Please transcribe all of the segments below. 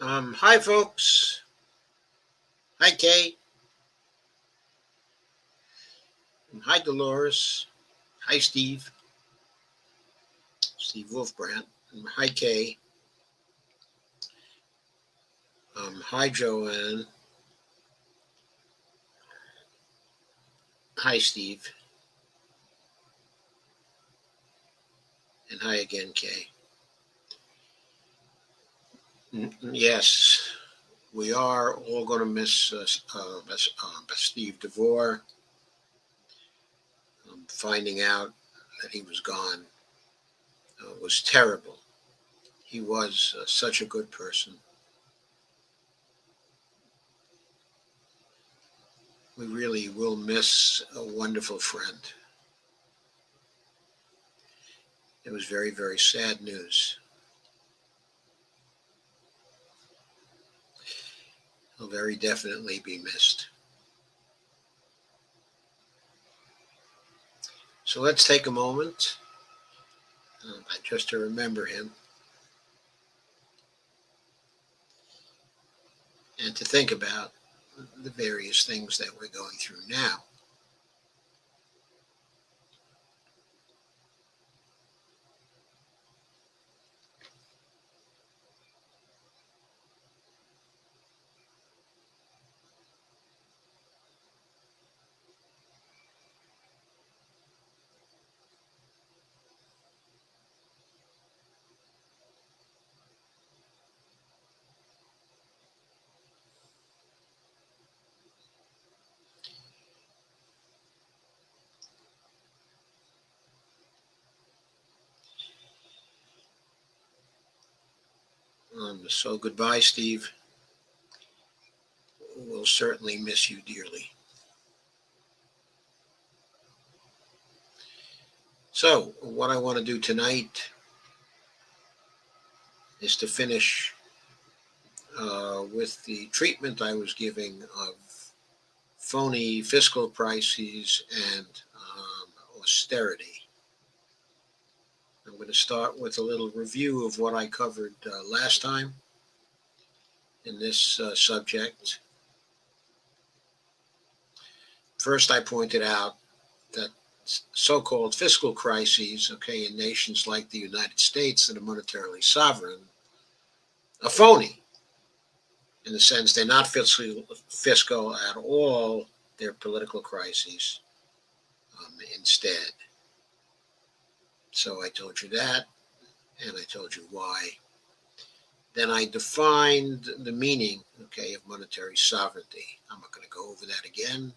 Hi folks. Hi Kay. Hi Dolores. Hi Steve. Steve Wolfbrandt. Hi Kay. Hi Joanne. Hi Steve. And hi again Kay. Yes, we are all going to miss Steve DeVore. Finding out that he was gone was terrible. He was such a good person. We really will miss a wonderful friend. It was very, very sad news. He'll very definitely be missed. So let's take a moment just to remember him and to think about the various things that we're going through now. So goodbye, Steve. We'll certainly miss you dearly. So what I want to do tonight is to finish with the treatment I was giving of phony fiscal crises and austerity. I'm going to start with a little review of what I covered last time in this subject. First, I pointed out that so-called fiscal crises, okay, in nations like the United States that are monetarily sovereign, are phony in the sense they're not fiscal at all. They're political crises instead. So I told you that, and I told you why. Then I defined the meaning, okay, of monetary sovereignty. I'm not going to go over that again.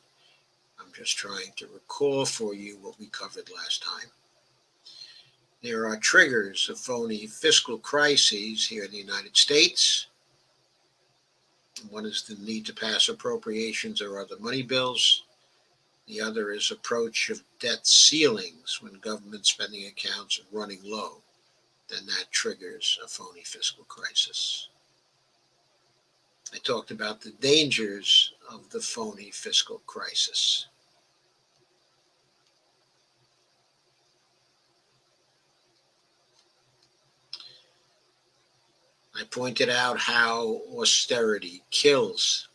I'm just trying to recall for you what we covered last time. There are triggers of phony fiscal crises here in the United States. One is the need to pass appropriations or other money bills. The other is approach of debt ceilings when government spending accounts are running low. Then that triggers a phony fiscal crisis. I talked about the dangers of the phony fiscal crisis. I pointed out how austerity kills,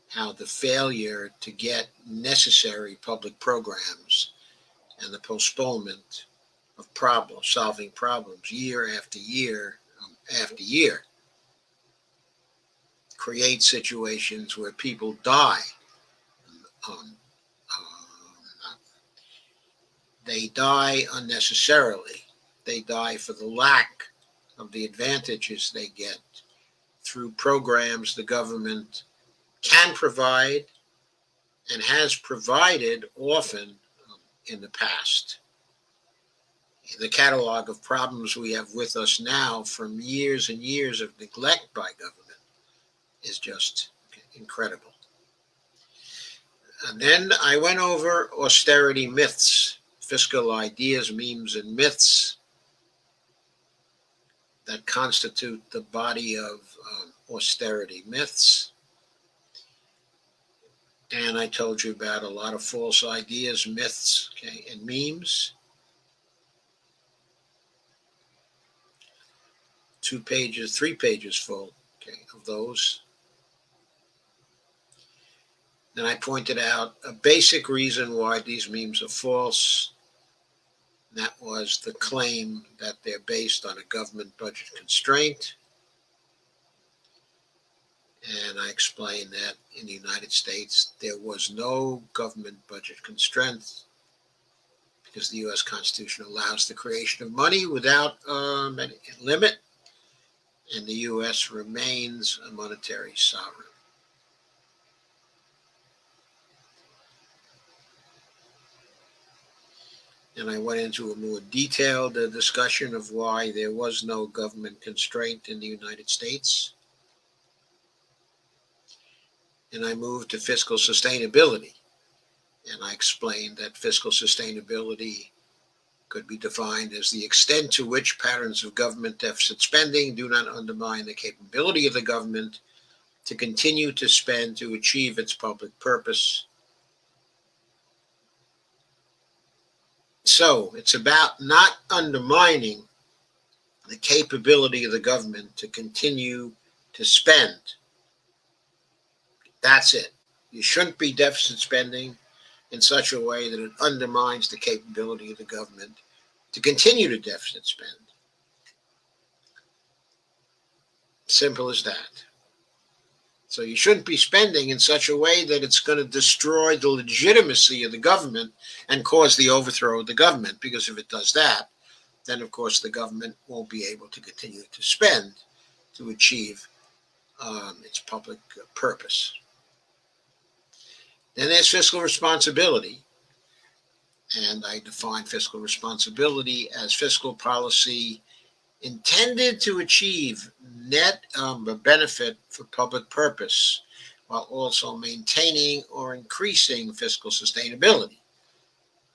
how the failure to get necessary public programs and the postponement of solving problems year after year after year create situations where people die. Um, they die unnecessarily. They die for the lack of the advantages they get through programs the government can provide and has provided often in the past. The catalog of problems we have with us now from years and years of neglect by government is just incredible. And then I went over austerity myths, fiscal ideas, memes, and myths that constitute the body of austerity myths. And I told you about a lot of false ideas, myths, okay, and memes. 2 pages, 3 pages full, okay, of those. Then I pointed out a basic reason why these memes are false. That was the claim that they're based on a government budget constraint. And I explained that in the United States, there was no government budget constraint because the U.S. Constitution allows the creation of money without any limit, and the U.S. remains a monetary sovereign. And I went into a more detailed discussion of why there was no government constraint in the United States. And I moved to fiscal sustainability. And I explained that fiscal sustainability could be defined as the extent to which patterns of government deficit spending do not undermine the capability of the government to continue to spend to achieve its public purpose. So it's about not undermining the capability of the government to continue to spend. That's it. You shouldn't be deficit spending in such a way that it undermines the capability of the government to continue to deficit spend. Simple as that. So you shouldn't be spending in such a way that it's going to destroy the legitimacy of the government and cause the overthrow of the government, because if it does that, then of course the government won't be able to continue to spend to achieve its public purpose. Then there's fiscal responsibility, and I define fiscal responsibility as fiscal policy intended to achieve net benefit for public purpose while also maintaining or increasing fiscal sustainability.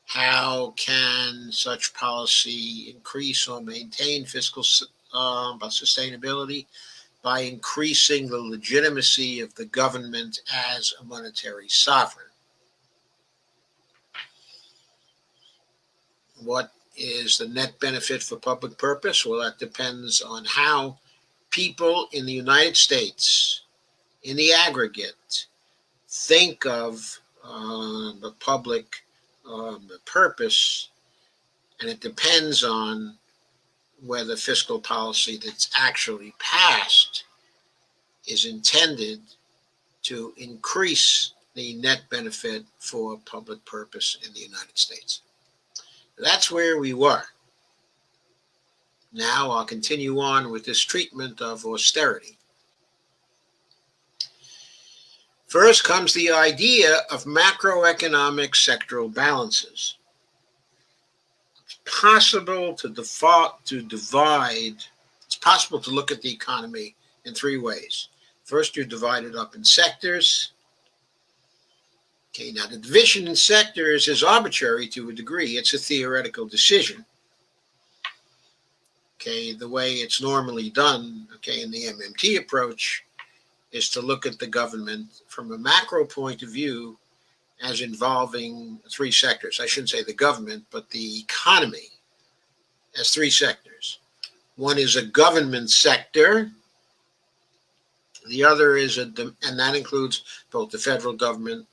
How can such policy increase or maintain fiscal sustainability? By increasing the legitimacy of the government as a monetary sovereign. What is the net benefit for public purpose? Well, that depends on how people in the United States, in the aggregate, think of the public purpose, and it depends on whether fiscal policy that's actually passed is intended to increase the net benefit for public purpose in the United States. That's where we were. Now I'll continue on with this treatment of austerity. First comes the idea of macroeconomic sectoral balances. It's possible to divide, it's possible to look at the economy in 3 ways. First, you divide it up in sectors. Okay, now the division in sectors is arbitrary to a degree. It's a theoretical decision. Okay, the way it's normally done, okay, in the MMT approach is to look at the government from a macro point of view as involving 3 sectors. I shouldn't say the government, but the economy as 3 sectors. One is a government sector. The other is and that includes both the federal government,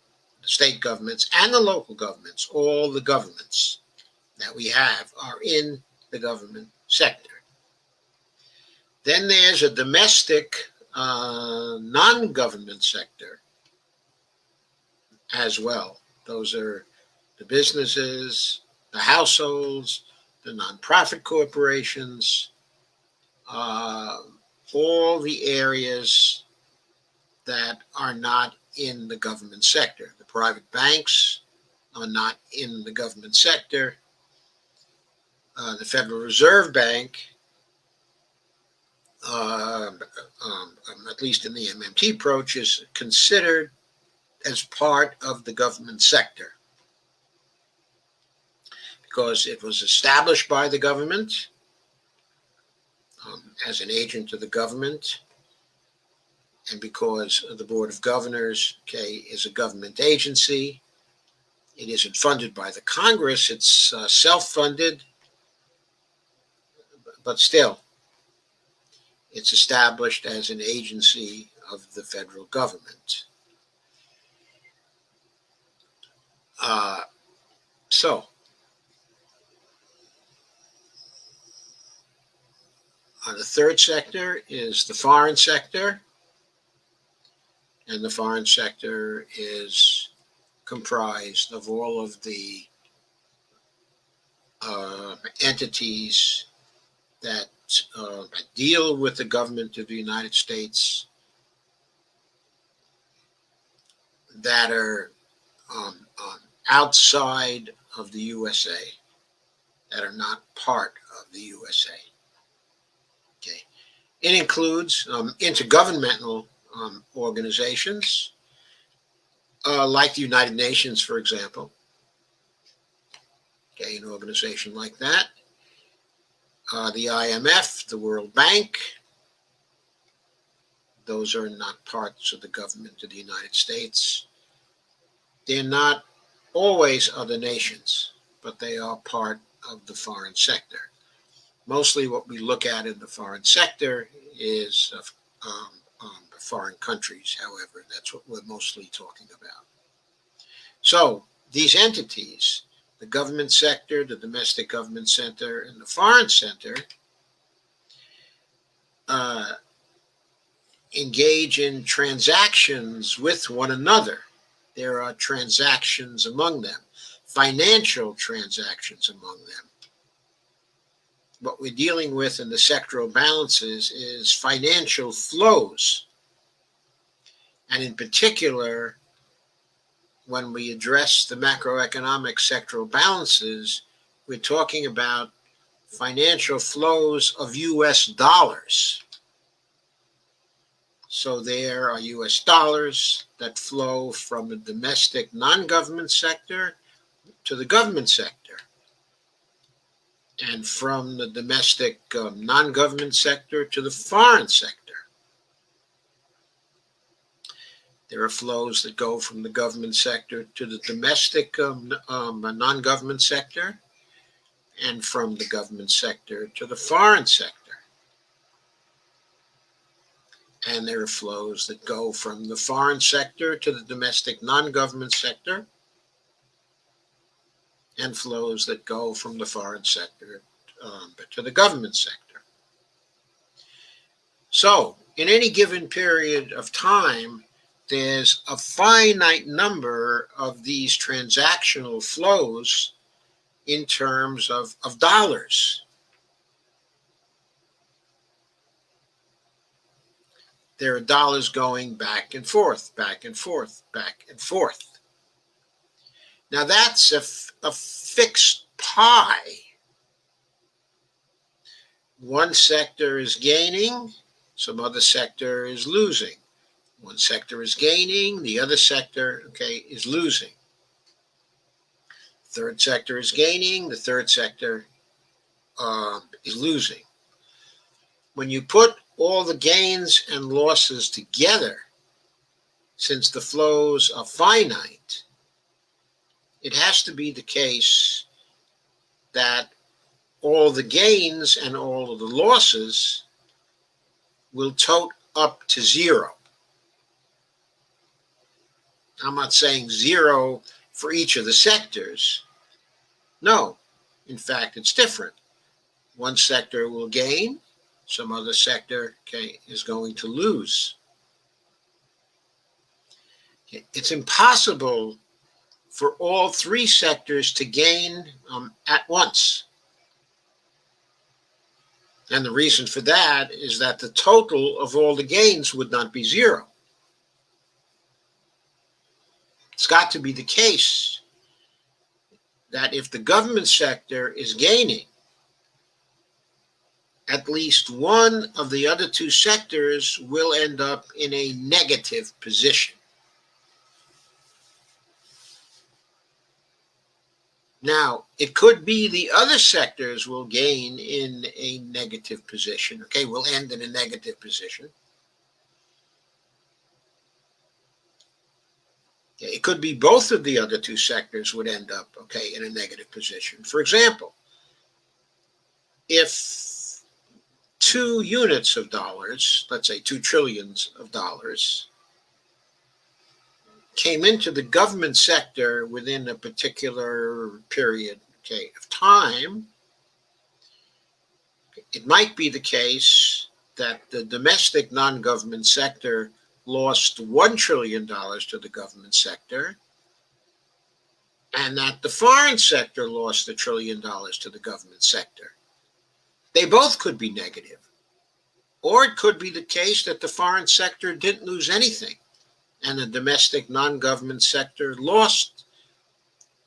the state governments, and the local governments. All the governments that we have are in the government sector. Then there's a domestic non-government sector as well. Those are the businesses, the households, the nonprofit corporations, all the areas that are not in the government sector. The private banks are not in the government sector. The Federal Reserve Bank, at least in the MMT approach, is considered as part of the government sector because it was established by the government as an agent of the government, and because the Board of Governors, okay, is a government agency. It isn't funded by the Congress. It's self-funded, but still, It's established as an agency of the federal government. So, the third sector is the foreign sector, and the foreign sector is comprised of all of the entities that deal with the government of the United States that are outside of the USA, that are not part of the USA. Okay. It includes intergovernmental organizations, like the United Nations, for example. Okay, an organization like that. The IMF, the World Bank, those are not parts of the government of the United States. They're not always other nations, but they are part of the foreign sector. Mostly what we look at in the foreign sector is foreign countries, however. That's what we're mostly talking about. So these entities, the government sector, the domestic government sector, and the foreign sector, engage in transactions with one another. There are transactions among them, financial transactions among them. What we're dealing with in the sectoral balances is financial flows. And in particular, when we address the macroeconomic sectoral balances, we're talking about financial flows of US dollars. So there are US dollars that flow from the domestic non-government sector to the government sector, and from the domestic non-government sector to the foreign sector. There are flows that go from the government sector to the domestic non-government sector, and from the government sector to the foreign sector. And there are flows that go from the foreign sector to the domestic non-government sector, and flows that go from the foreign sector to the government sector. So, in any given period of time, there's a finite number of these transactional flows in terms of dollars. There are dollars going back and forth, back and forth, back and forth. Now that's a fixed pie. One sector is gaining, some other sector is losing. One sector is gaining, the other sector, is losing. Third sector is gaining, the third sector is losing. When you put all the gains and losses together, since the flows are finite, it has to be the case that all the gains and all of the losses will total up to zero. I'm not saying zero for each of the sectors. No, in fact, it's different. One sector will gain, some other sector is going to lose. It's impossible for all three sectors to gain at once. And the reason for that is that the total of all the gains would not be zero. It's got to be the case that if the government sector is gaining, at least one of the other two sectors will end up in a negative position. Now, it could be the other sectors will gain in a negative position, will end in a negative position. It could be both of the other two sectors would end up, in a negative position. For example, if 2 units of dollars, let's say 2 trillions of dollars, came into the government sector within a particular period, okay, of time, it might be the case that the domestic non-government sector lost $1 trillion to the government sector, and that the foreign sector lost $1 trillion to the government sector. They both could be negative. Or it could be the case that the foreign sector didn't lose anything, and the domestic non-government sector lost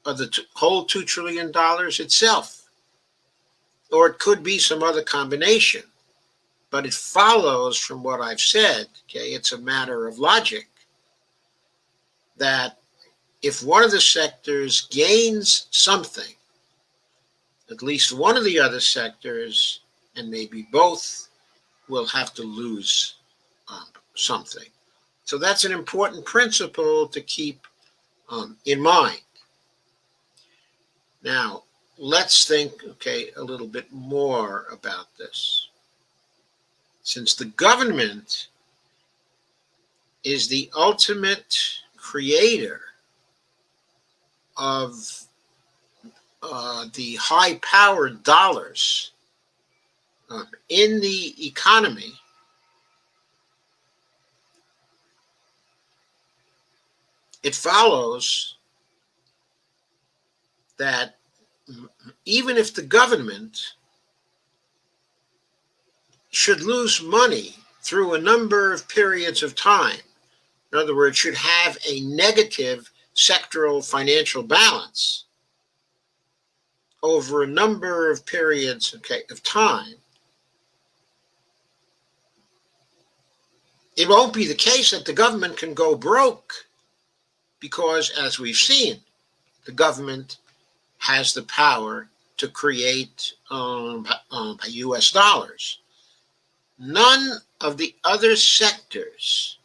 the whole $2 trillion itself. Or it could be some other combination. But it follows from what I've said, okay, it's a matter of logic, that if one of the sectors gains something, at least one of the other sectors, and maybe both, will have to lose something. So that's an important principle to keep in mind. Now, let's think, okay, a little bit more about this. Since the government is the ultimate creator of the high-powered dollars in the economy, it follows that even if the government should lose money through a number of periods of time, in other words, should have a negative sectoral financial balance over a number of periods of time, it won't be the case that the government can go broke because, as we've seen, the government has the power to create US dollars. None of the other sectors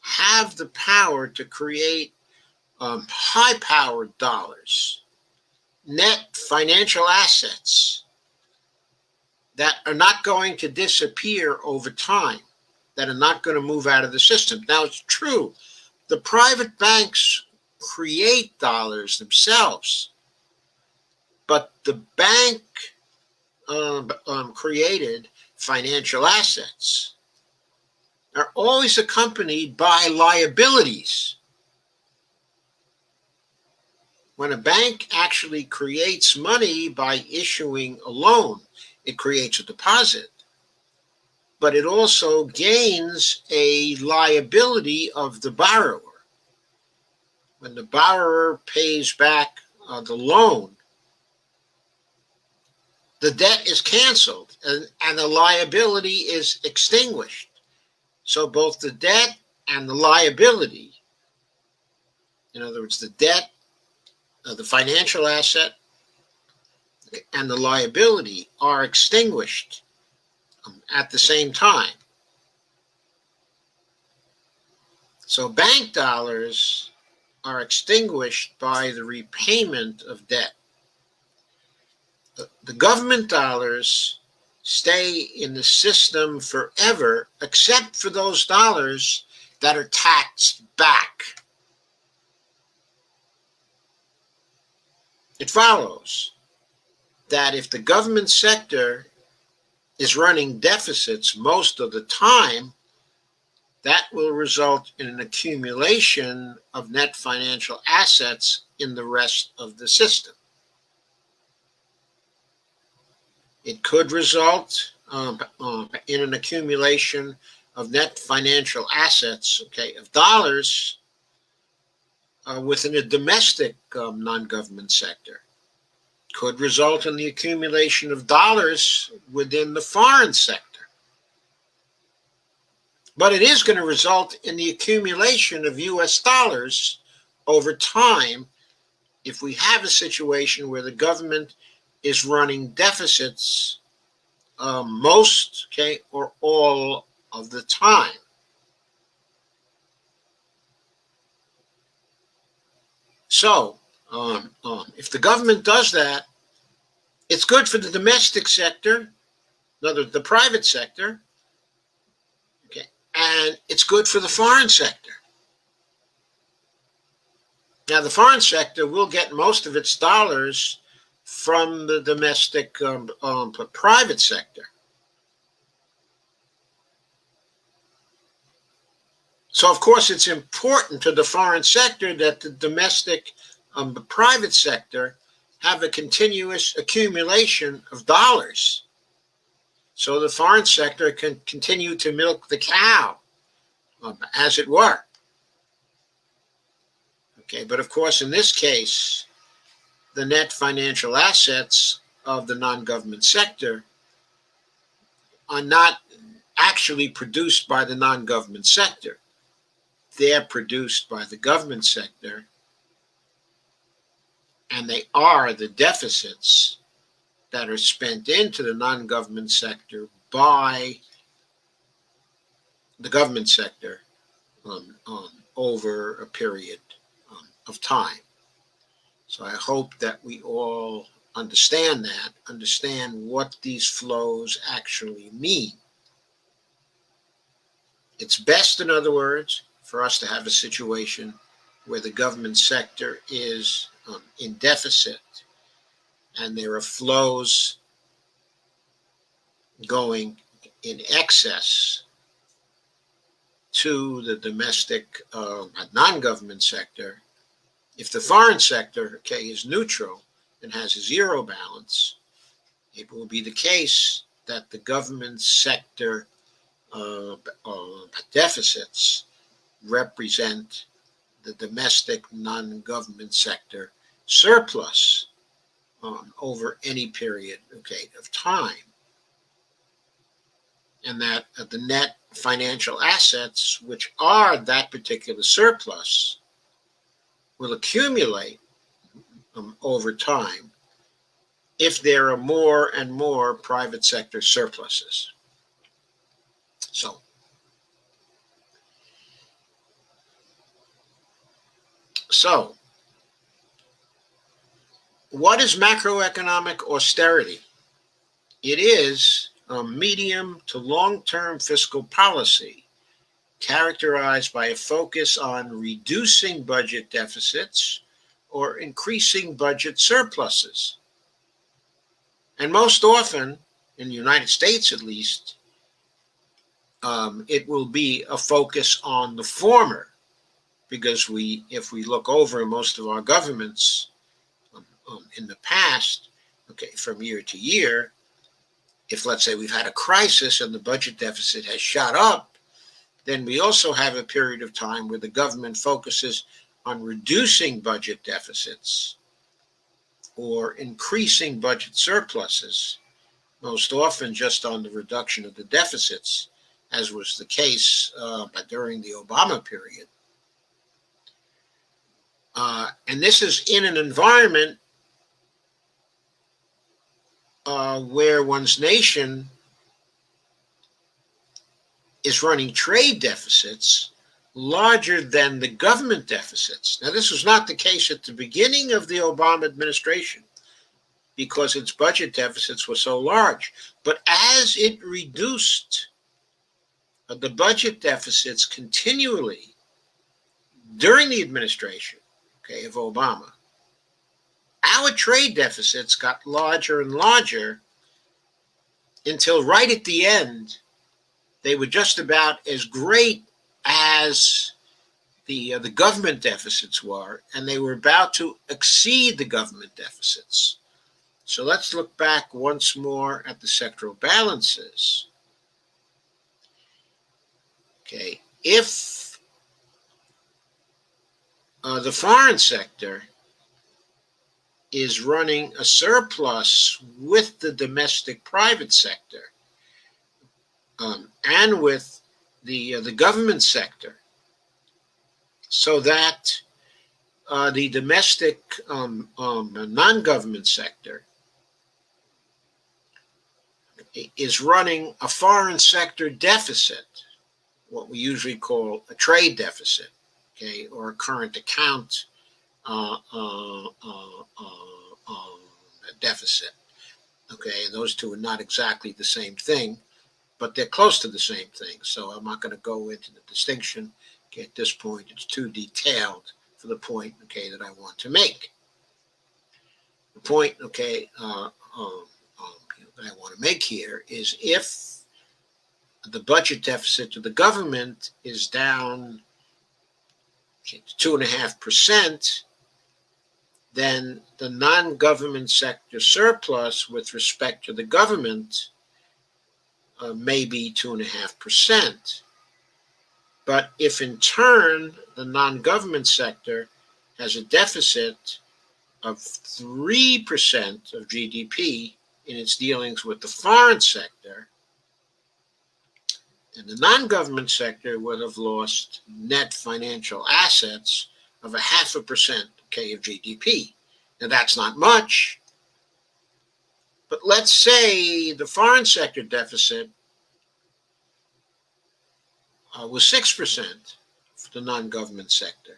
have the power to create high-powered dollars, net financial assets that are not going to disappear over time, that are not going to move out of the system. Now, it's true, the private banks create dollars themselves, but the bank created financial assets are always accompanied by liabilities. When a bank actually creates money by issuing a loan, it creates a deposit, but it also gains a liability of the borrower. When the borrower pays back the loan, the debt is canceled and the liability is extinguished. So both the debt and the liability, in other words, the debt, the financial asset, and the liability are extinguished at the same time. So bank dollars are extinguished by the repayment of debt. The government dollars stay in the system forever, except for those dollars that are taxed back. It follows that if the government sector is running deficits most of the time, that will result in an accumulation of net financial assets in the rest of the system. It could result in an accumulation of net financial assets, of dollars within a domestic non-government sector. Could result in the accumulation of dollars within the foreign sector. But it is going to result in the accumulation of US dollars over time if we have a situation where the government is running deficits most, or all of the time. So, if the government does that, it's good for the domestic sector. In In other words, the private sector, okay, and it's good for the foreign sector. Now, the foreign sector will get most of its dollars from the domestic private sector. So, of course, it's important to the foreign sector that the domestic the private sector have a continuous accumulation of dollars. So the foreign sector can continue to milk the cow, as it were. Okay, but of course, in this case, the net financial assets of the non-government sector are not actually produced by the non-government sector. They're produced by the government sector, and they are the deficits that are spent into the non-government sector by the government sector over a period of time. So I hope that we all understand what these flows actually mean. It's best, in other words, for us to have a situation where the government sector is in deficit and there are flows going in excess to the domestic non-government sector. If the foreign sector, okay, is neutral and has a zero balance, it will be the case that the government sector deficits represent the domestic non-government sector surplus over any period, okay, of time. And that the net financial assets, which are that particular surplus, will accumulate over time if there are more and more private sector surpluses. So, what is macroeconomic austerity? It is a medium to long-term fiscal policy characterized by a focus on reducing budget deficits or increasing budget surpluses. And most often, in the United States at least, it will be a focus on the former, because if we look over most of our governments in the past, okay, from year to year, if let's say we've had a crisis and the budget deficit has shot up, then we also have a period of time where the government focuses on reducing budget deficits or increasing budget surpluses, most often just on the reduction of the deficits, as was the case during the Obama period. And this is in an environment where one's nation is running trade deficits larger than the government deficits. Now, this was not the case at the beginning of the Obama administration because its budget deficits were so large. But as it reduced the budget deficits continually during the administration, okay, of Obama, our trade deficits got larger and larger until right at the end, they were just about as great as the government deficits were, and they were about to exceed the government deficits. So let's look back once more at the sectoral balances. Okay, if the foreign sector is running a surplus with the domestic private sector and with the government sector, so that the domestic non-government sector is running a foreign sector deficit, what we usually call a trade deficit, okay, or a current account deficit. Okay, and those two are not exactly the same thing, but they're close to the same thing. So I'm not going to go into the distinction. Okay, at this point, it's too detailed for the point, okay, that I want to make. The point, okay, that I want to make here is if the budget deficit to the government is down to 2.5%, then the non-government sector surplus with respect to the government may be 2.5%. But if in turn the non-government sector has a deficit of 3% of GDP in its dealings with the foreign sector, then the non-government sector would have lost net financial assets of 0.5% of GDP. Now that's not much, but let's say the foreign sector deficit was 6% for the non-government sector.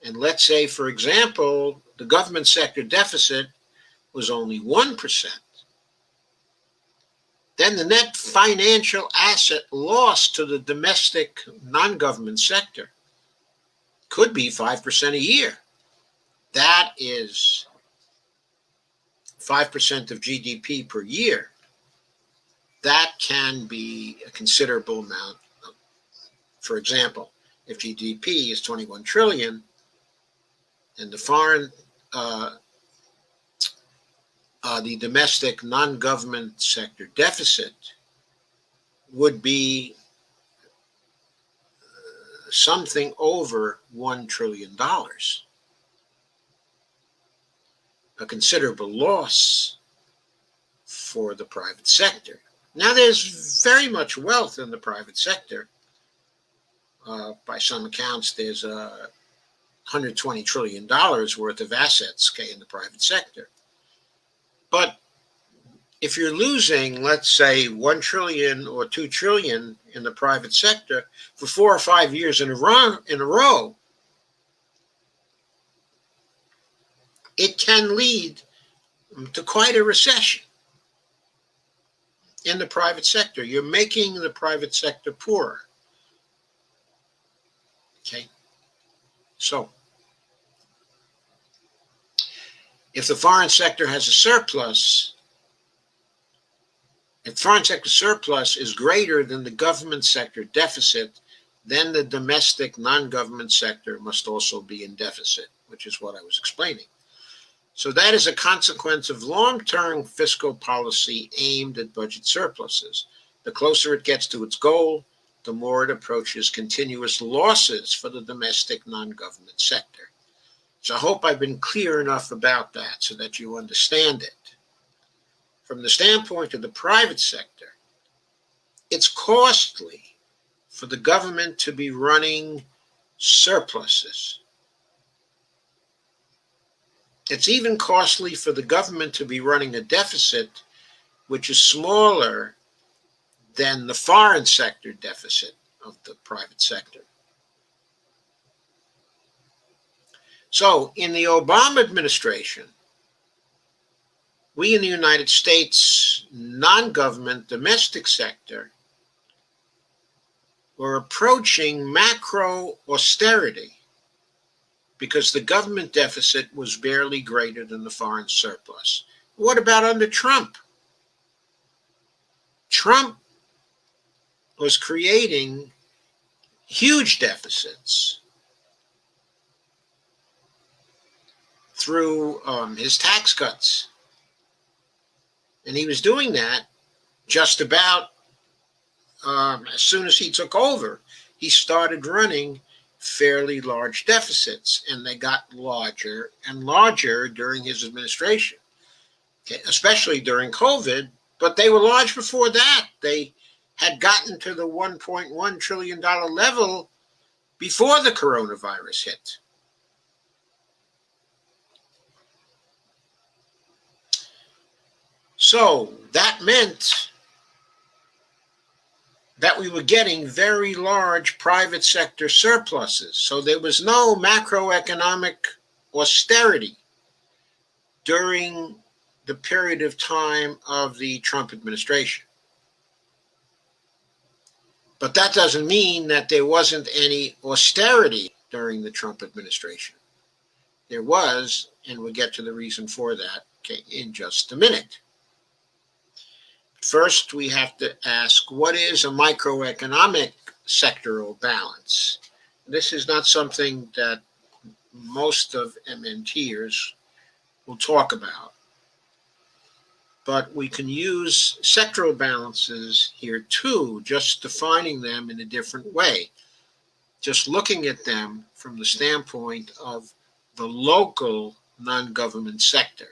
And let's say, for example, the government sector deficit was only 1%. Then the net financial asset loss to the domestic non-government sector could be 5% a year. That is 5% of GDP per year. That can be a considerable amount. For example, if GDP is 21 trillion and the foreign, the domestic non-government sector deficit would be something over $1 trillion. A considerable loss for the private sector. Now, there's very much wealth in the private sector. By some accounts, there's $120 trillion worth of assets, in the private sector. But if you're losing, let's say, 1 trillion or 2 trillion in the private sector for 4 or 5 years in a row, it can lead to quite a recession in the private sector. You're making the private sector poorer. Okay? So, if the foreign sector has a surplus, if foreign sector surplus is greater than the government sector deficit, then the domestic non-government sector must also be in deficit, which is what I was explaining. So that is a consequence of long-term fiscal policy aimed at budget surpluses. The closer it gets to its goal, the more it approaches continuous losses for the domestic non-government sector. So I hope I've been clear enough about that so that you understand it. From the standpoint of the private sector, it's costly for the government to be running surpluses. It's even costly for the government to be running a deficit which is smaller than the foreign sector deficit of the private sector. So in the Obama administration, we in the United States non-government domestic sector were approaching macro austerity because the government deficit was barely greater than the foreign surplus. What about under Trump? Trump was creating huge deficits through his tax cuts. And he was doing that just about as soon as he took over. He started running fairly large deficits, and they got larger and larger during his administration, especially during COVID, but they were large before that. They had gotten to the $1.1 trillion level before the coronavirus hit. So that meant that we were getting very large private sector surpluses. So there was no macroeconomic austerity during the period of time of the Trump administration. But that doesn't mean that there wasn't any austerity during the Trump administration. There was, and we'll get to the reason for that in just a minute. First, we have to ask, what is a microeconomic sectoral balance? This is not something that most of MNTers will talk about, but we can use sectoral balances here too, just defining them in a different way, just looking at them from the standpoint of the local non-government sector.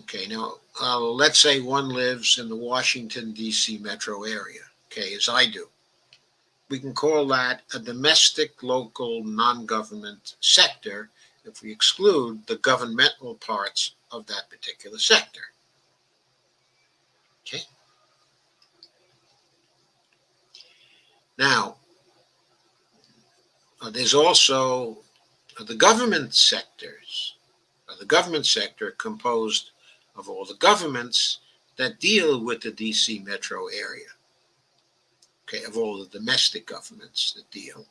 Okay, now let's say one lives in the Washington, D.C. metro area, okay, as I do. We can call that a domestic local non-government sector if we exclude the governmental parts of that particular sector. Okay. Now, there's also the government sectors. The government sector composed of all the governments that deal with the D.C. metro area. Okay, of all the domestic governments that deal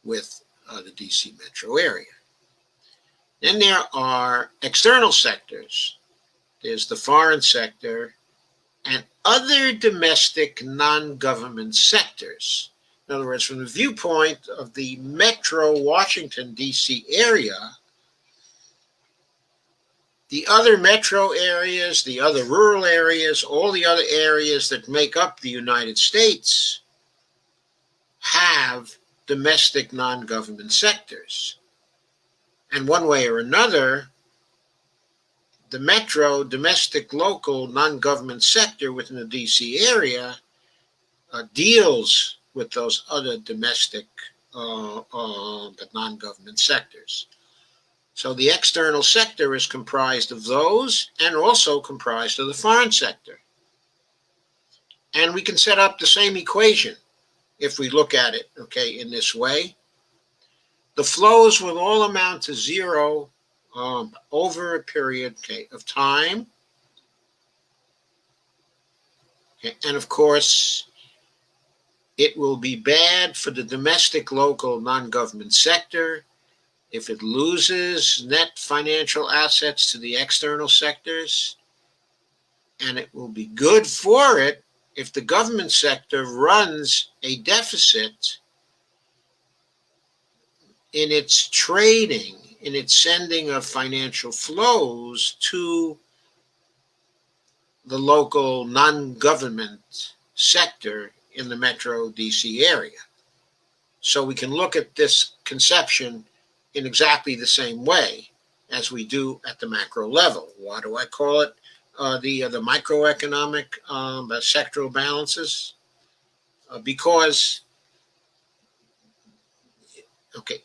with the D.C. metro area. Then there are external sectors. There's the foreign sector and other domestic non-government sectors. In other words, from the viewpoint of the metro Washington, D.C. area, the other metro areas, the other rural areas, all the other areas that make up the United States have domestic non-government sectors. And one way or another, the metro, domestic, local, non-government sector within the D.C. area deals with those other domestic but non-government sectors. So the external sector is comprised of those and also comprised of the foreign sector. And we can set up the same equation if we look at it, okay, in this way. The flows will all amount to zero over a period, okay, of time. Okay, and of course, it will be bad for the domestic, local, non-government sector if it loses net financial assets to the external sectors, and it will be good for it if the government sector runs a deficit in its trading, in its sending of financial flows to the local non-government sector in the metro DC area. So we can look at this conception in exactly the same way as we do at the macro level. Why do I call it the microeconomic sectoral balances? Because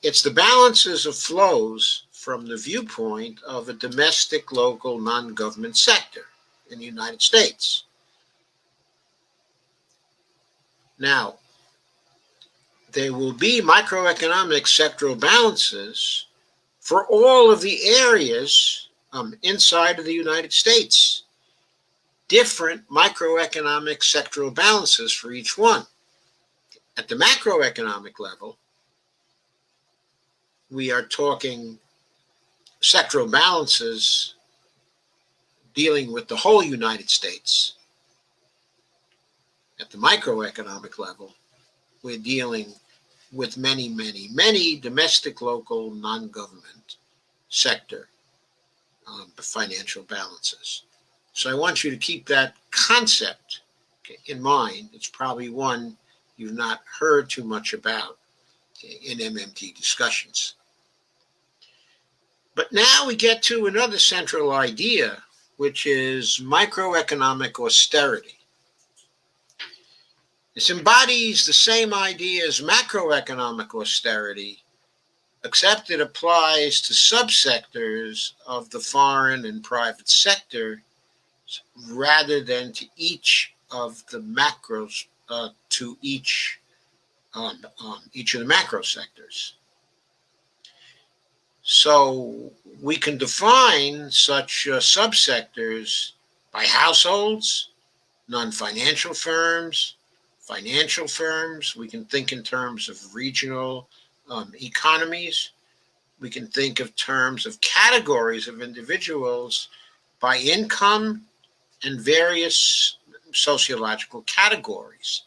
it's the balances of flows from the viewpoint of a domestic, local, non-government sector in the United States. Now, there will be microeconomic sectoral balances for all of the areas inside of the United States. Different microeconomic sectoral balances for each one. At the macroeconomic level, we are talking sectoral balances dealing with the whole United States. At the microeconomic level, we're dealing with many, many, many domestic, local, non-government sector financial balances. So I want you to keep that concept in mind. It's probably one you've not heard too much about in MMT discussions. But now we get to another central idea, which is microeconomic austerity. This embodies the same idea as macroeconomic austerity, except it applies to subsectors of the foreign and private sector rather than to each of the macros, to each of the macro sectors. So we can define such subsectors by households, non-financial firms, financial firms. We can think in terms of regional economies. We can think of terms of categories of individuals by income and various sociological categories.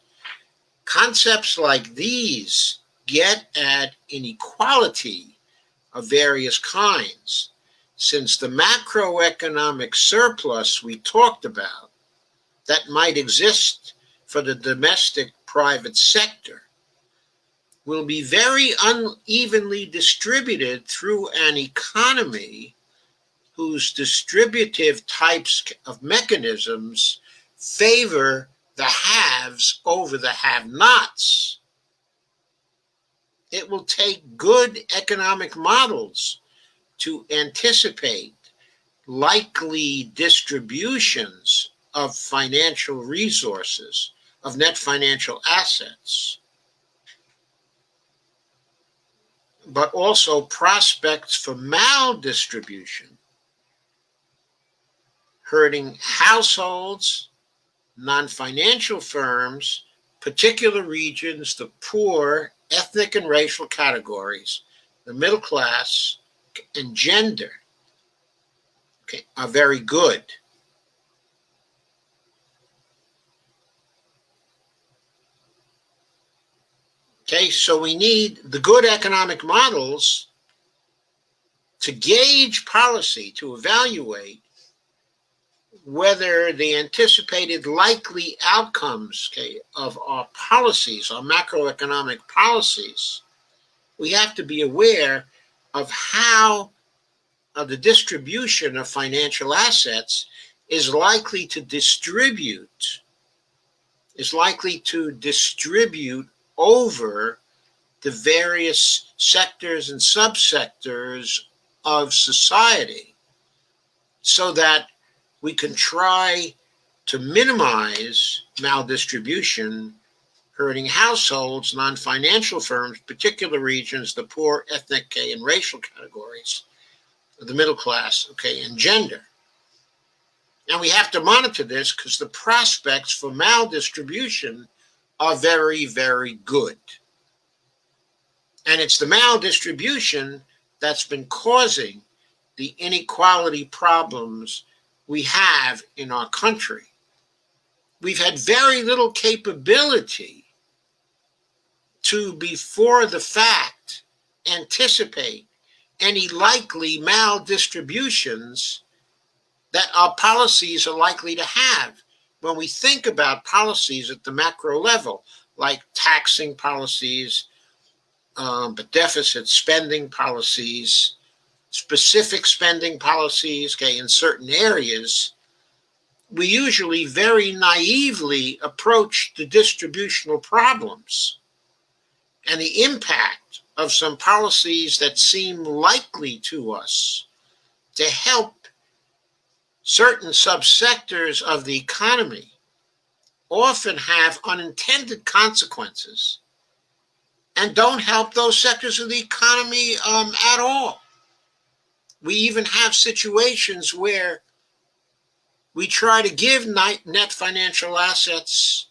Concepts like these get at inequality of various kinds, since the macroeconomic surplus we talked about that might exist for the domestic private sector will be very unevenly distributed through an economy whose distributive types of mechanisms favor the haves over the have-nots. It will take good economic models to anticipate likely distributions of financial resources, of net financial assets, but also prospects for maldistribution, hurting households, non-financial firms, particular regions, the poor, ethnic and racial categories, the middle class, and gender, okay, are very good. Okay, so we need the good economic models to gauge policy, to evaluate whether the anticipated likely outcomes, okay, of our policies, our macroeconomic policies, we have to be aware of how the distribution of financial assets is likely to distribute, over the various sectors and subsectors of society, so that we can try to minimize maldistribution hurting households, non-financial firms, particular regions, the poor, ethnic, and racial categories, the middle class, and gender. And we have to monitor this because the prospects for maldistribution are very, very good. And it's the maldistribution that's been causing the inequality problems we have in our country. We've had very little capability to, before the fact, anticipate any likely maldistributions that our policies are likely to have. When we think about policies at the macro level, like taxing policies, but deficit spending policies, specific spending policies, in certain areas, we usually very naively approach the distributional problems and the impact of some policies that seem likely to us to help certain subsectors of the economy often have unintended consequences and don't help those sectors of the economy at all. We even have situations where we try to give net financial assets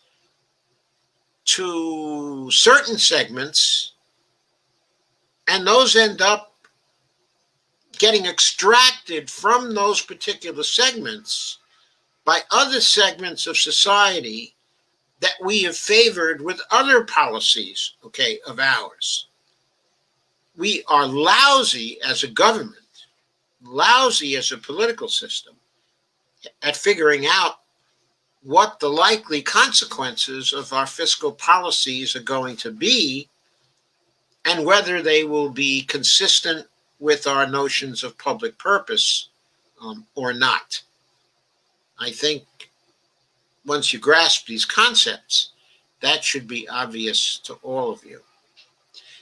to certain segments, and those end up getting extracted from those particular segments by other segments of society that we have favored with other policies, of ours. We are lousy as a government, lousy as a political system at figuring out what the likely consequences of our fiscal policies are going to be and whether they will be consistent with our notions of public purpose or not. I think once you grasp these concepts, that should be obvious to all of you.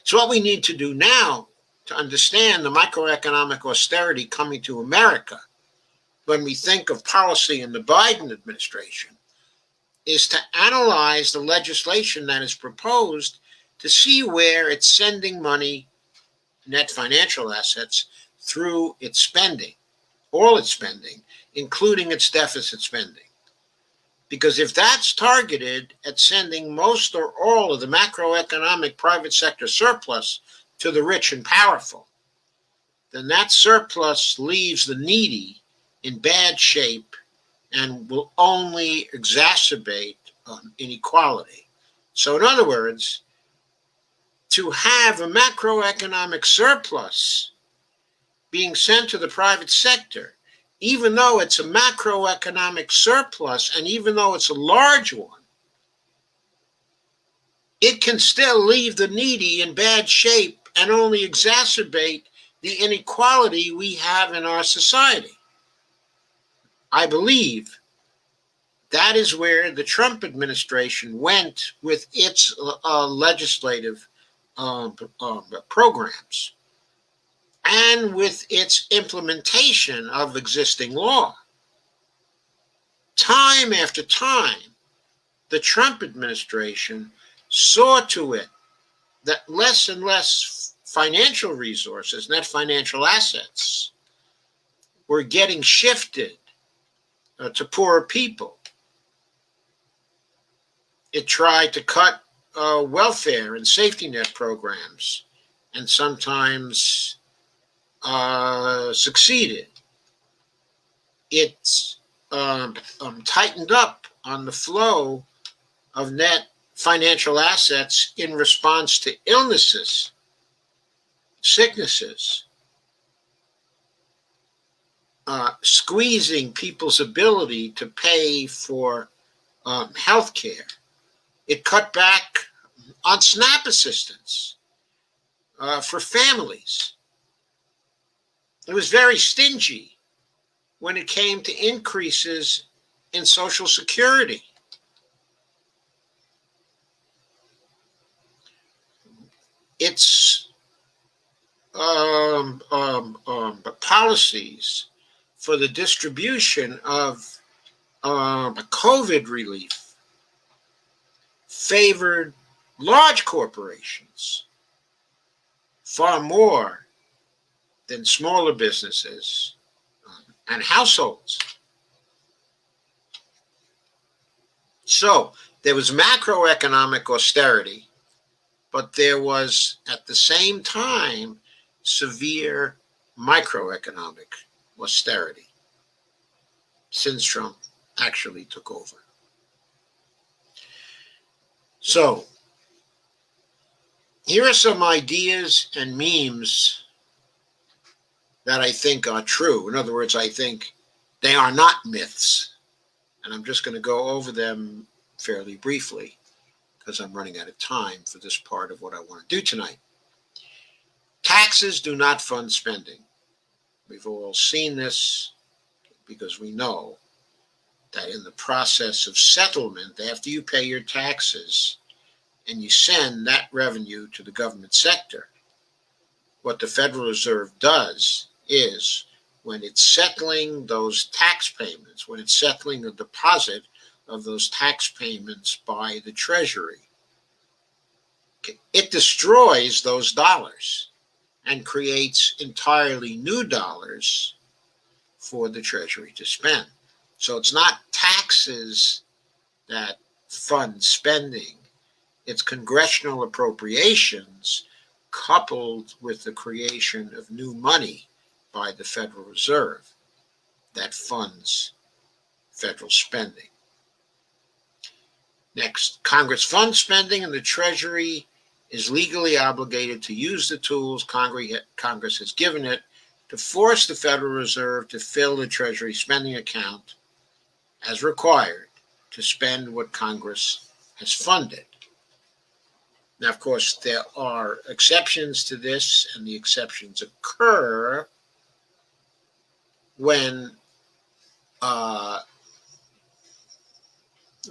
So what we need to do now to understand the microeconomic austerity coming to America when we think of policy in the Biden administration is to analyze the legislation that is proposed to see where it's sending money net financial assets through its spending, all its spending, including its deficit spending. Because if that's targeted at sending most or all of the macroeconomic private sector surplus to the rich and powerful, then that surplus leaves the needy in bad shape and will only exacerbate inequality. So, in other words, to have a macroeconomic surplus being sent to the private sector, even though it's a macroeconomic surplus and even though it's a large one, it can still leave the needy in bad shape and only exacerbate the inequality we have in our society. I believe that is where the Trump administration went with its legislative programs and with its implementation of existing law. Time after time, the Trump administration saw to it that less and less financial resources, net financial assets, were getting shifted to poorer people. It tried to cut welfare and safety net programs and sometimes succeeded. It tightened up on the flow of net financial assets in response to illnesses, sicknesses, squeezing people's ability to pay for health care. It cut back on SNAP assistance for families. It was very stingy when it came to increases in Social Security. Its policies for the distribution of COVID relief favored large corporations far more than smaller businesses and households. So there was macroeconomic austerity, but there was at the same time severe microeconomic austerity since Trump actually took over. So here are some ideas and memes that I think are true. In other words, I think they are not myths. And I'm just going to go over them fairly briefly because I'm running out of time for this part of what I want to do tonight. Taxes do not fund spending. We've all seen this because we know that in the process of settlement, after you pay your taxes and you send that revenue to the government sector, what the Federal Reserve does is when it's settling those tax payments, when it's settling the deposit of those tax payments by the Treasury, it destroys those dollars and creates entirely new dollars for the Treasury to spend. So it's not taxes that fund spending, it's congressional appropriations coupled with the creation of new money by the Federal Reserve that funds federal spending. Next, Congress funds spending and the Treasury is legally obligated to use the tools Congress has given it to force the Federal Reserve to fill the Treasury spending account as required to spend what Congress has funded. Now, of course, there are exceptions to this, and the exceptions occur when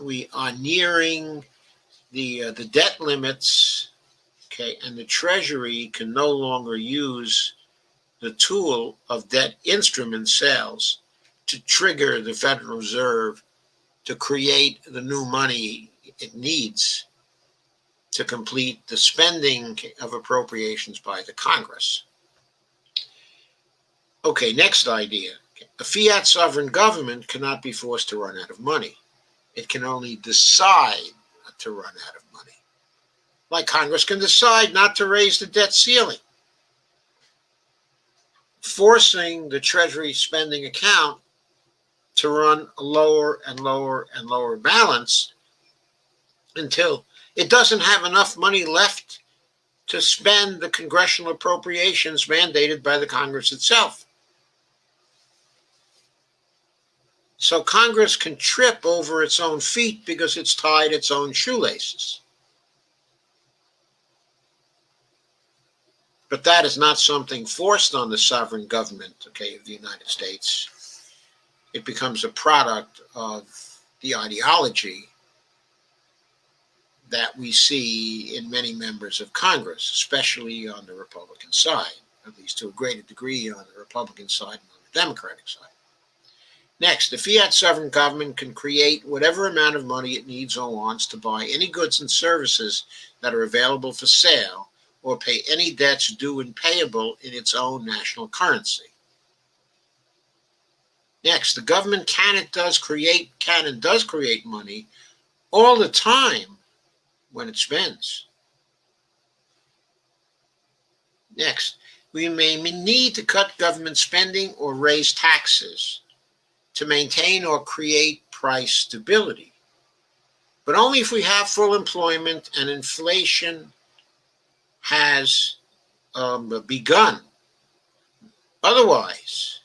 we are nearing the debt limits, okay, and the Treasury can no longer use the tool of debt instrument sales to trigger the Federal Reserve to create the new money it needs to complete the spending of appropriations by the Congress. Okay, next idea. A fiat sovereign government cannot be forced to run out of money. It can only decide to run out of money. Like Congress can decide not to raise the debt ceiling, forcing the Treasury spending account to run a lower and lower and lower balance until it doesn't have enough money left to spend the congressional appropriations mandated by the Congress itself. So Congress can trip over its own feet because it's tied its own shoelaces. But that is not something forced on the sovereign government, okay, of the United States. It becomes a product of the ideology that we see in many members of Congress, especially on the Republican side, at least to a greater degree on the Republican side and on the Democratic side. Next, the fiat sovereign government can create whatever amount of money it needs or wants to buy any goods and services that are available for sale or pay any debts due and payable in its own national currency. Next, the government can and does create money all the time when it spends. Next, we may need to cut government spending or raise taxes to maintain or create price stability, but only if we have full employment and inflation has begun. Otherwise,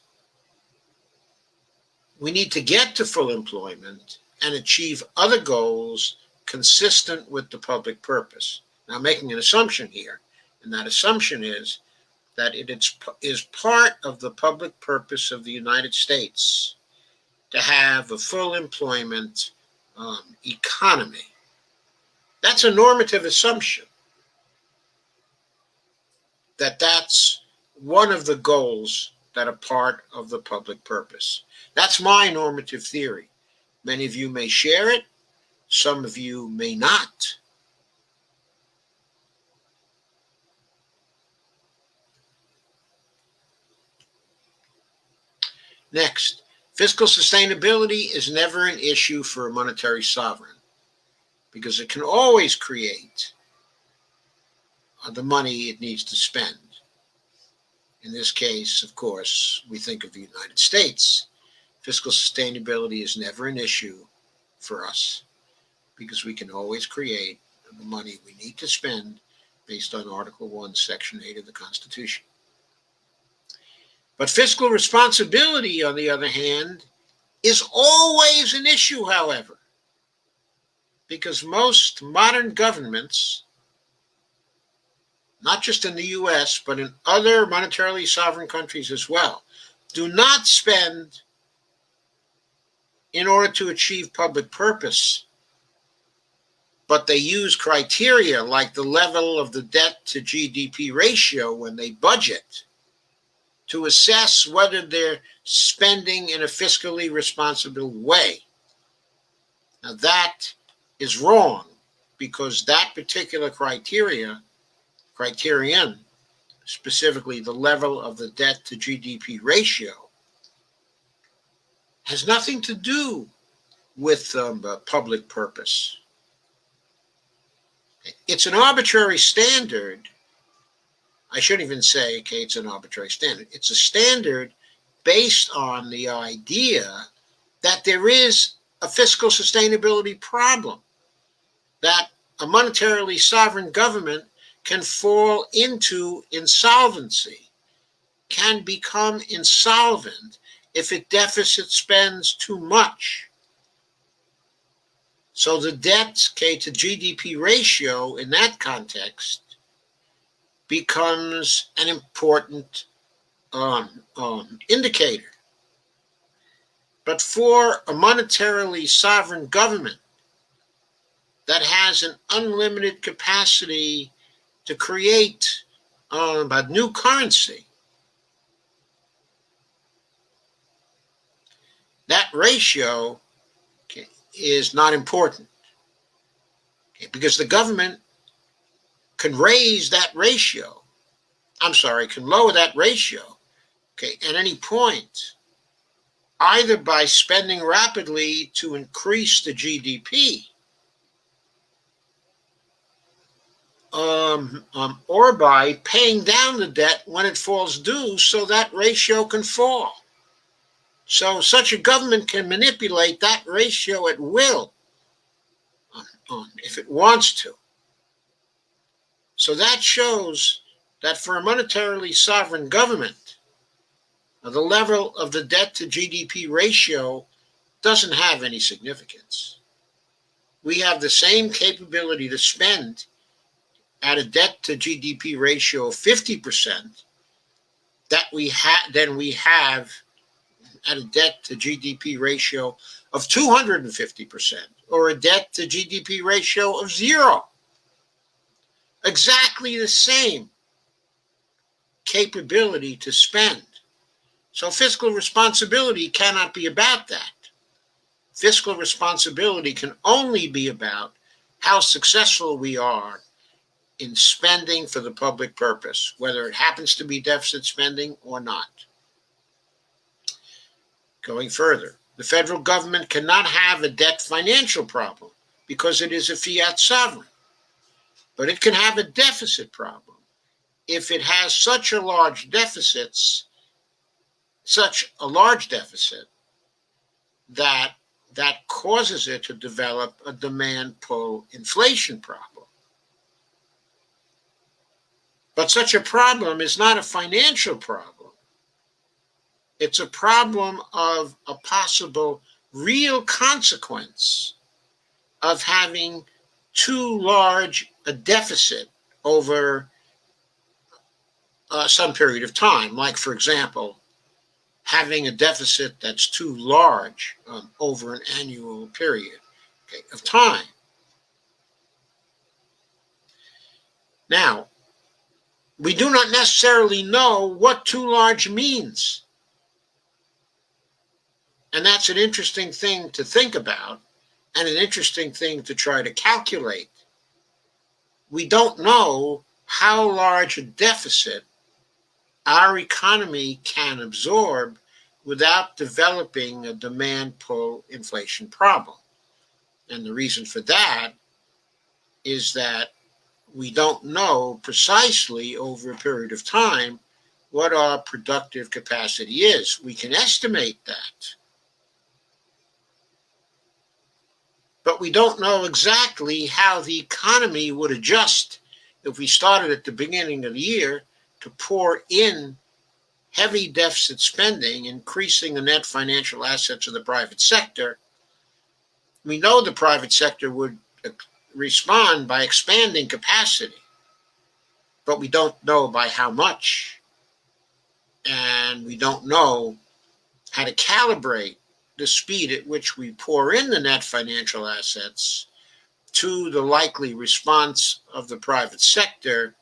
we need to get to full employment and achieve other goals consistent with the public purpose. Now, I'm making an assumption here, and that assumption is that it is part of the public purpose of the United States to have a full employment economy. That's a normative assumption that that's one of the goals that are part of the public purpose. That's my normative theory. Many of you may share it, some of you may not. Next, fiscal sustainability is never an issue for a monetary sovereign because it can always create the money it needs to spend. In this case, of course, we think of the United States. Fiscal sustainability is never an issue for us because we can always create the money we need to spend based on Article 1, Section 8 of the Constitution. But fiscal responsibility, on the other hand, is always an issue, however, because most modern governments, not just in the US, but in other monetarily sovereign countries as well, do not spend in order to achieve public purpose, but they use criteria like the level of the debt to GDP ratio when they budget to assess whether they're spending in a fiscally responsible way. Now that is wrong because that particular criterion, specifically the level of the debt to GDP ratio, has nothing to do with public purpose. It's an arbitrary standard. I shouldn't even say, okay, it's an arbitrary standard. It's a standard based on the idea that there is a fiscal sustainability problem, that a monetarily sovereign government can fall into insolvency, can become insolvent if it deficit spends too much. So the debt to GDP ratio in that context becomes an important indicator. But for a monetarily sovereign government that has an unlimited capacity to create a new currency, that ratio is not important because the government can raise that ratio. Can lower that ratio okay, at any point, either by spending rapidly to increase the GDP, or by paying down the debt when it falls due so that ratio can fall. So such a government can manipulate that ratio at will if it wants to. So that shows that for a monetarily sovereign government, the level of the debt to GDP ratio doesn't have any significance. We have the same capability to spend at a debt to GDP ratio of 50% than we have at a debt to GDP ratio of 250%, or a debt to GDP ratio of 0. Exactly the same capability to spend. So fiscal responsibility cannot be about that. Fiscal responsibility can only be about how successful we are in spending for the public purpose, whether it happens to be deficit spending or not. Going further, the federal government cannot have a debt financial problem because it is a fiat sovereign, but it can have a deficit problem if it has such a large deficit that causes it to develop a demand pull inflation problem. But such a problem is not a financial problem. It's a problem of a possible real consequence of having too large a deficit over some period of time. Like, for example, having a deficit that's too large over an annual period, okay, of time. Now, we do not necessarily know what too large means. And that's an interesting thing to think about and an interesting thing to try to calculate. We don't know how large a deficit our economy can absorb without developing a demand pull inflation problem. And the reason for that is that we don't know precisely over a period of time what our productive capacity is. We can estimate that, but we don't know exactly how the economy would adjust if we started at the beginning of the year to pour in heavy deficit spending, increasing the net financial assets of the private sector. We know the private sector would respond by expanding capacity, but we don't know by how much, and we don't know how to calibrate the speed at which we pour in the net financial assets to the likely response of the private sector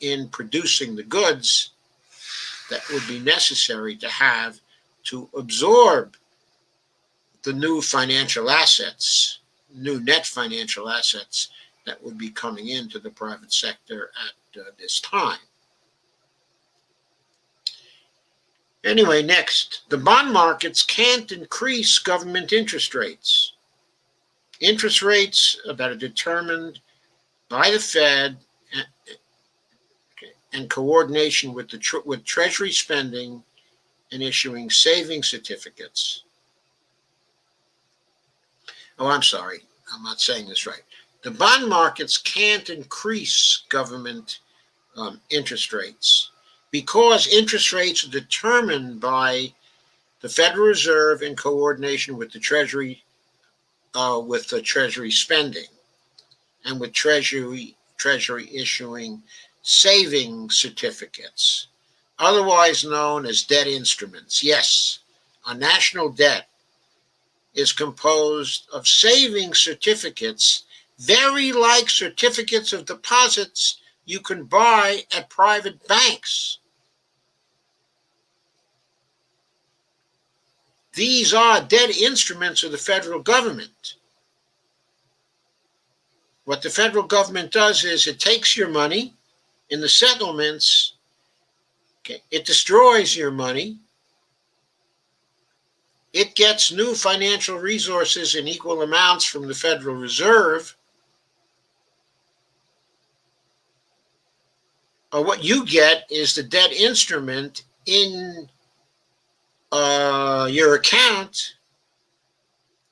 in producing the goods that would be necessary to have to absorb the new financial assets, new net financial assets that would be coming into the private sector at this time. Anyway, next, the bond markets can't increase government interest rates. Interest rates that are determined by the Fed and coordination with with Treasury spending and issuing savings certificates. Oh, I'm sorry, I'm not saying this right. The bond markets can't increase government interest rates because interest rates are determined by the Federal Reserve in coordination with the Treasury spending and with Treasury issuing saving certificates, otherwise known as debt instruments. Yes, our national debt is composed of saving certificates, very like certificates of deposits you can buy at private banks. These are debt instruments of the federal government. What the federal government does is it takes your money in the settlements Okay. It destroys your money. It gets new financial resources in equal amounts from the Federal Reserve. Or what you get is the debt instrument in your account,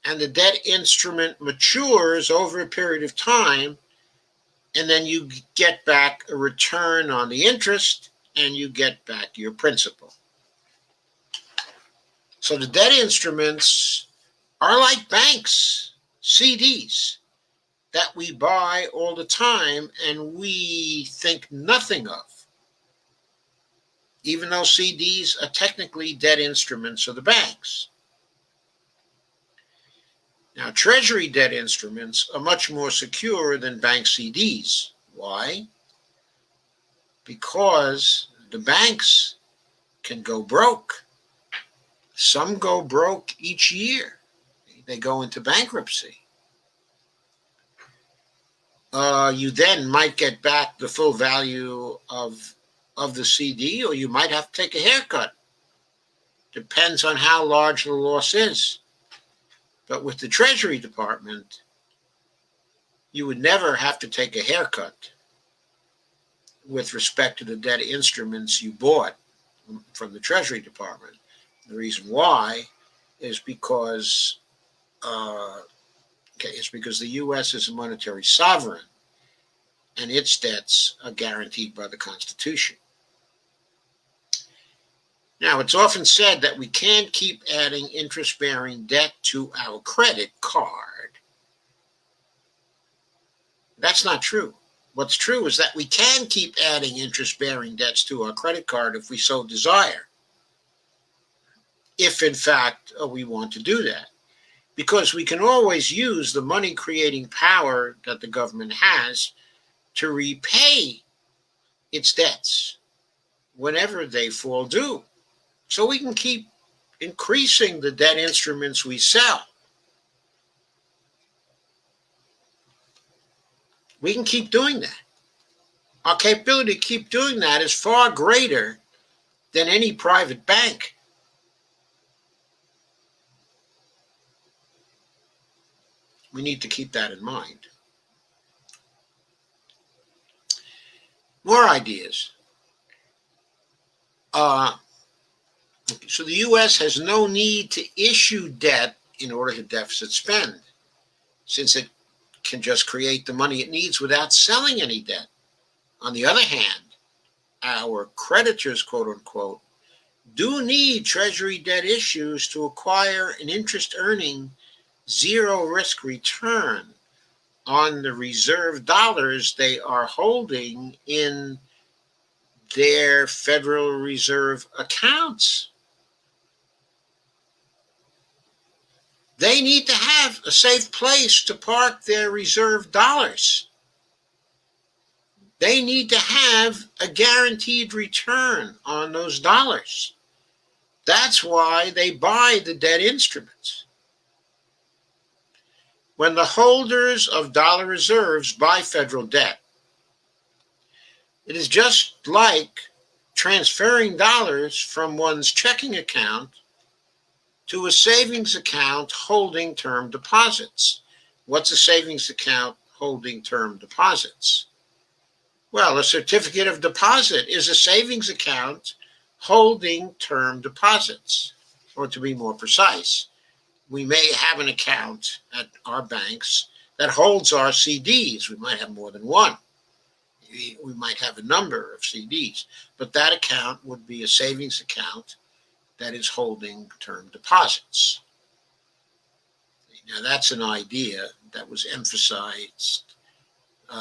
and the debt instrument matures over a period of time, and then you get back a return on the interest, and you get back your principal. So the debt instruments are like banks, CDs, that we buy all the time and we think nothing of, even though CDs are technically debt instruments of the banks. Now, Treasury debt instruments are much more secure than bank CDs. Why? Because the banks can go broke. Some go broke each year. They go into bankruptcy. You then might get back the full value of the CD, or you might have to take a haircut. Depends on how large the loss is. But with the Treasury Department, you would never have to take a haircut with respect to the debt instruments you bought from the Treasury Department. The reason why is because the U.S. is a monetary sovereign, and its debts are guaranteed by the Constitution. Now, it's often said that we can't keep adding interest-bearing debt to our credit card. That's not true. What's true is that we can keep adding interest-bearing debts to our credit card if we so desire, if in fact we want to do that. Because we can always use the money-creating power that the government has to repay its debts whenever they fall due. So we can keep increasing the debt instruments we sell. We can keep doing that. Our capability to keep doing that is far greater than any private bank. We need to keep that in mind. More ideas. So the U.S. has no need to issue debt in order to deficit spend, since it can just create the money it needs without selling any debt. On the other hand, our creditors, quote unquote, do need Treasury debt issues to acquire an interest-earning, zero-risk return on the reserve dollars they are holding in their Federal Reserve accounts. They need to have a safe place to park their reserve dollars. They need to have a guaranteed return on those dollars. That's why they buy the debt instruments. When the holders of dollar reserves buy federal debt, it is just like transferring dollars from one's checking account to a savings account holding term deposits. What's a savings account holding term deposits? Well, a certificate of deposit is a savings account holding term deposits. Or to be more precise, we may have an account at our banks that holds our CDs. We might have more than one. We might have a number of CDs, but that account would be a savings account that is holding term deposits. Now, that's an idea that was emphasized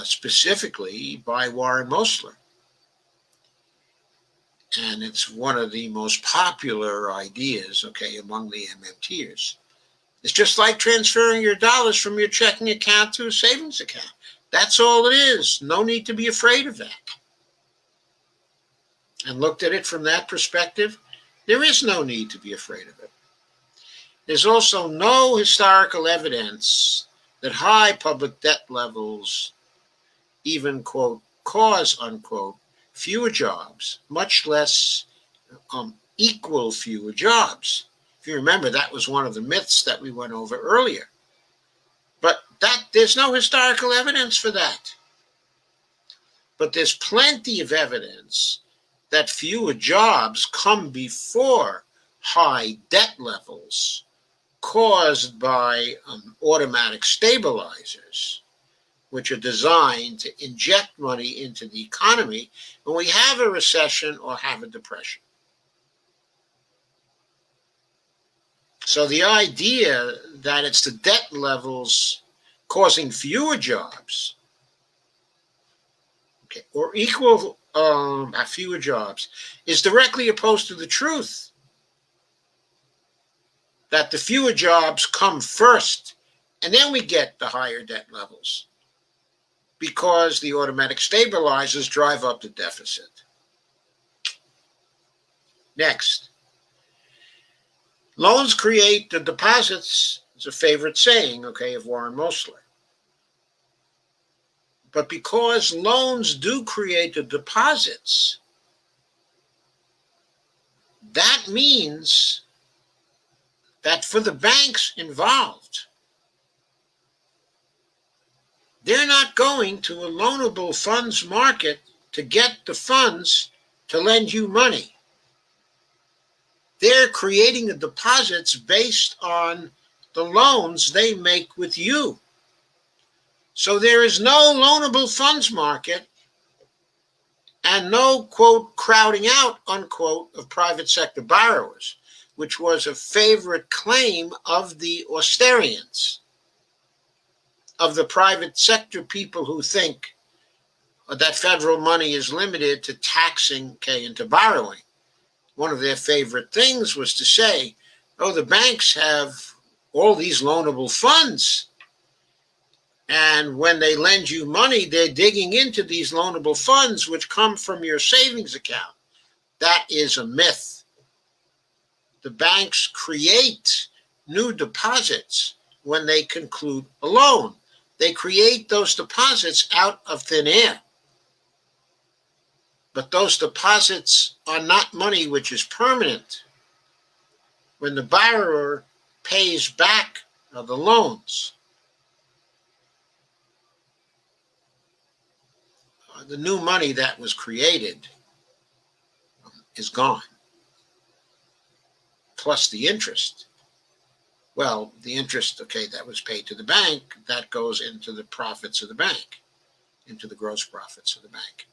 specifically by Warren Mosler. And it's one of the most popular ideas, among the MMTers. It's just like transferring your dollars from your checking account to a savings account. That's all it is. No need to be afraid of that. And looked at it from that perspective, there is no need to be afraid of it. There's also no historical evidence that high public debt levels even, quote, cause, unquote, fewer jobs, much less equal fewer jobs. If you remember, that was one of the myths that we went over earlier. But there's no historical evidence for that. But there's plenty of evidence that fewer jobs come before high debt levels caused by automatic stabilizers, which are designed to inject money into the economy when we have a recession or have a depression. So the idea that it's the debt levels causing fewer jobs, okay, or equal fewer jobs, is directly opposed to the truth that the fewer jobs come first, and then we get the higher debt levels because the automatic stabilizers drive up the deficit. Next, loans create the deposits. It's a favorite saying, okay, of Warren Mosler. But because loans do create the deposits, that means that for the banks involved, they're not going to a loanable funds market to get the funds to lend you money. They're creating the deposits based on the loans they make with you. So there is no loanable funds market and no, quote, crowding out, unquote, of private sector borrowers, which was a favorite claim of the Austerians, of the private sector people who think that federal money is limited to taxing, okay, and to borrowing. One of their favorite things was to say, oh, the banks have all these loanable funds, and when they lend you money, they're digging into these loanable funds, which come from your savings account. That is a myth. The banks create new deposits when they conclude a loan. They create those deposits out of thin air. But those deposits are not money which is permanent. When the borrower pays back the loans, the new money that was created is gone, plus the interest. Well, the interest, okay, that was paid to the bank, that goes into the profits of the bank, into the gross profits of the bank.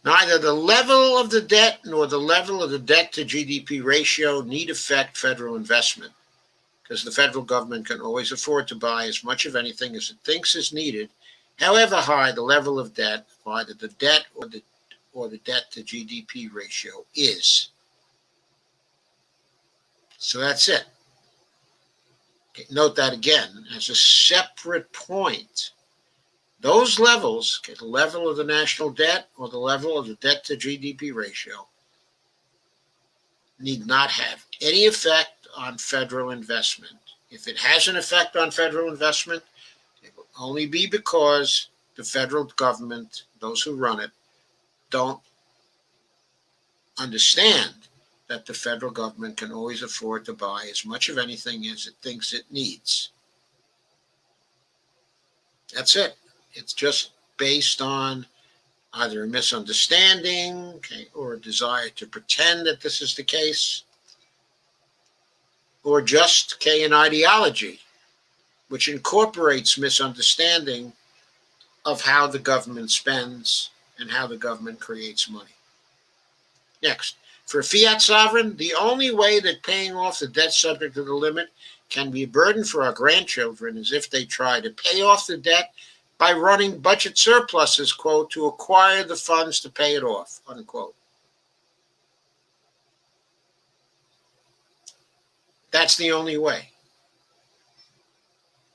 Neither the level of the debt nor the level of the debt to GDP ratio need affect federal investment, because the federal government can always afford to buy as much of anything as it thinks is needed, however high the level of debt, either the debt or the debt to GDP ratio is. So that's it. Okay, note that again as a separate point. Those levels, okay, the level of the national debt or the level of the debt to GDP ratio, need not have any effect on federal investment. If it has an effect on federal investment, it will only be because the federal government, those who run it, don't understand that the federal government can always afford to buy as much of anything as it thinks it needs. That's it. It's just based on either a misunderstanding, okay, or a desire to pretend that this is the case, or just, okay, an ideology which incorporates misunderstanding of how the government spends and how the government creates money. Next, for a fiat sovereign, the only way that paying off the debt subject to the limit can be a burden for our grandchildren is if they try to pay off the debt by running budget surpluses, quote, to acquire the funds to pay it off, unquote. That's the only way.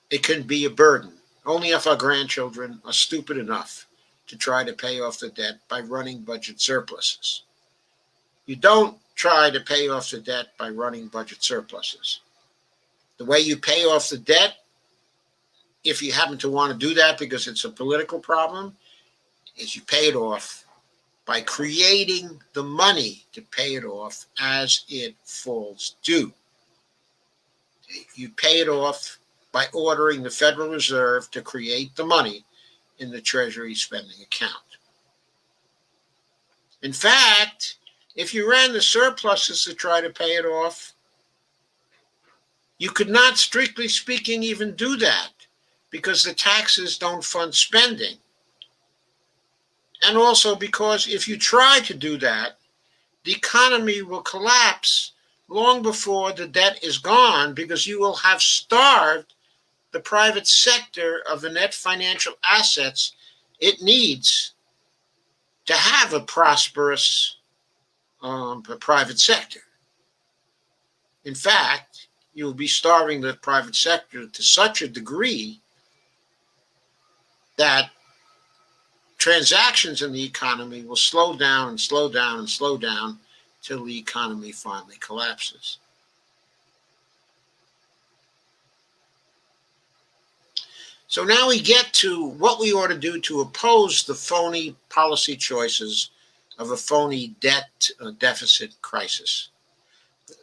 It can be a burden only if our grandchildren are stupid enough to try to pay off the debt by running budget surpluses. You don't try to pay off the debt by running budget surpluses. The way you pay off the debt, if you happen to want to do that because it's a political problem, is you pay it off by creating the money to pay it off as it falls due. You pay it off by ordering the Federal Reserve to create the money in the Treasury spending account. In fact, if you ran the surpluses to try to pay it off, you could not, strictly speaking, even do that because the taxes don't fund spending. And also because if you try to do that, the economy will collapse long before the debt is gone because you will have starved the private sector of the net financial assets it needs to have a prosperous private sector. In fact, you will be starving the private sector to such a degree that transactions in the economy will slow down and slow down and slow down till the economy finally collapses. So now we get to what we ought to do to oppose the phony policy choices of a phony debt deficit crisis.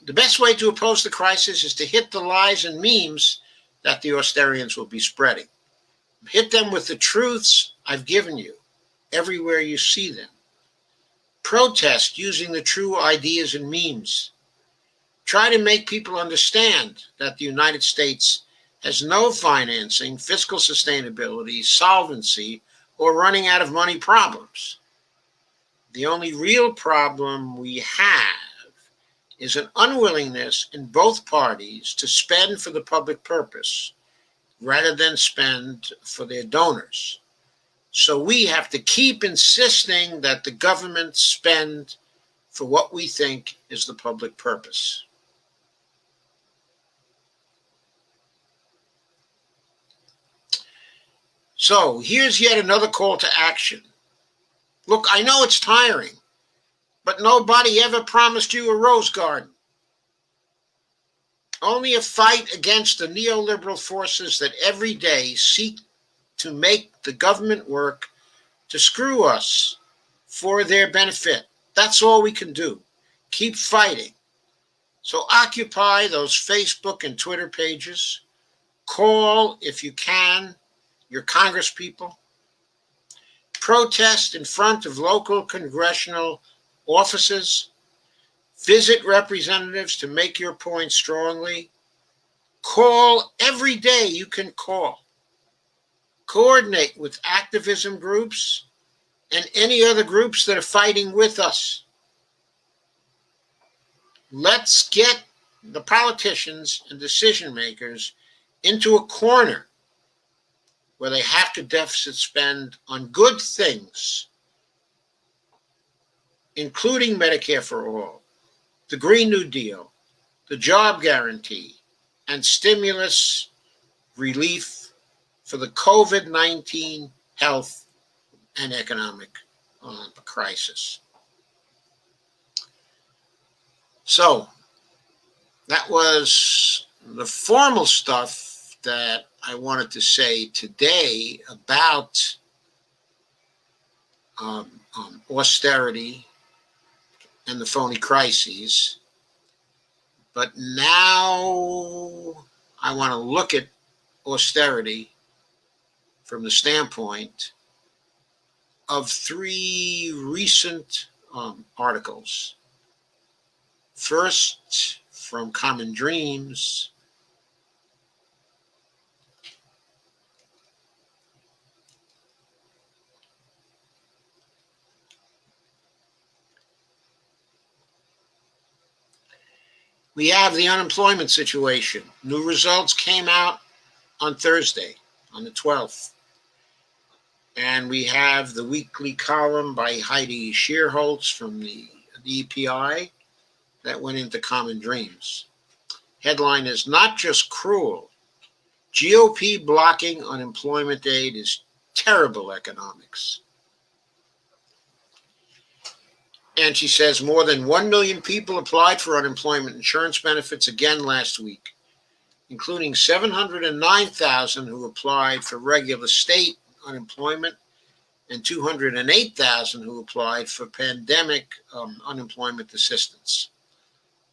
The best way to oppose the crisis is to hit the lies and memes that the Austerians will be spreading. Hit them with the truths I've given you everywhere you see them. Protest using the true ideas and memes. Try to make people understand that the United States has no financing, fiscal sustainability, solvency, or running out of money problems. The only real problem we have is an unwillingness in both parties to spend for the public purpose rather than spend for their donors. So we have to keep insisting that the government spend for what we think is the public purpose. So here's yet another call to action. Look, I know it's tiring, but nobody ever promised you a rose garden. Only a fight against the neoliberal forces that every day seek to make the government work to screw us for their benefit. That's all we can do. Keep fighting. So occupy those Facebook and Twitter pages. Call, if you can, your congresspeople. Protest in front of local congressional offices. Visit representatives to make your point strongly. Call every day you can call. Coordinate with activism groups and any other groups that are fighting with us. Let's get the politicians and decision makers into a corner where they have to deficit spend on good things, including Medicare for all, the Green New Deal, the job guarantee, and stimulus relief for the COVID-19 health and economic crisis. So that was the formal stuff that I wanted to say today about austerity and the phony crises. But now I want to look at austerity from the standpoint of three recent articles. First, from Common Dreams. We have the unemployment situation. New results came out on Thursday, on the 12th. And we have the weekly column by Heidi Shearholtz from the EPI that went into Common Dreams. Headline is "Not Just Cruel. GOP blocking unemployment aid is terrible economics." And she says more than 1 million people applied for unemployment insurance benefits again last week, including 709,000 who applied for regular state unemployment and 208,000 who applied for pandemic unemployment assistance.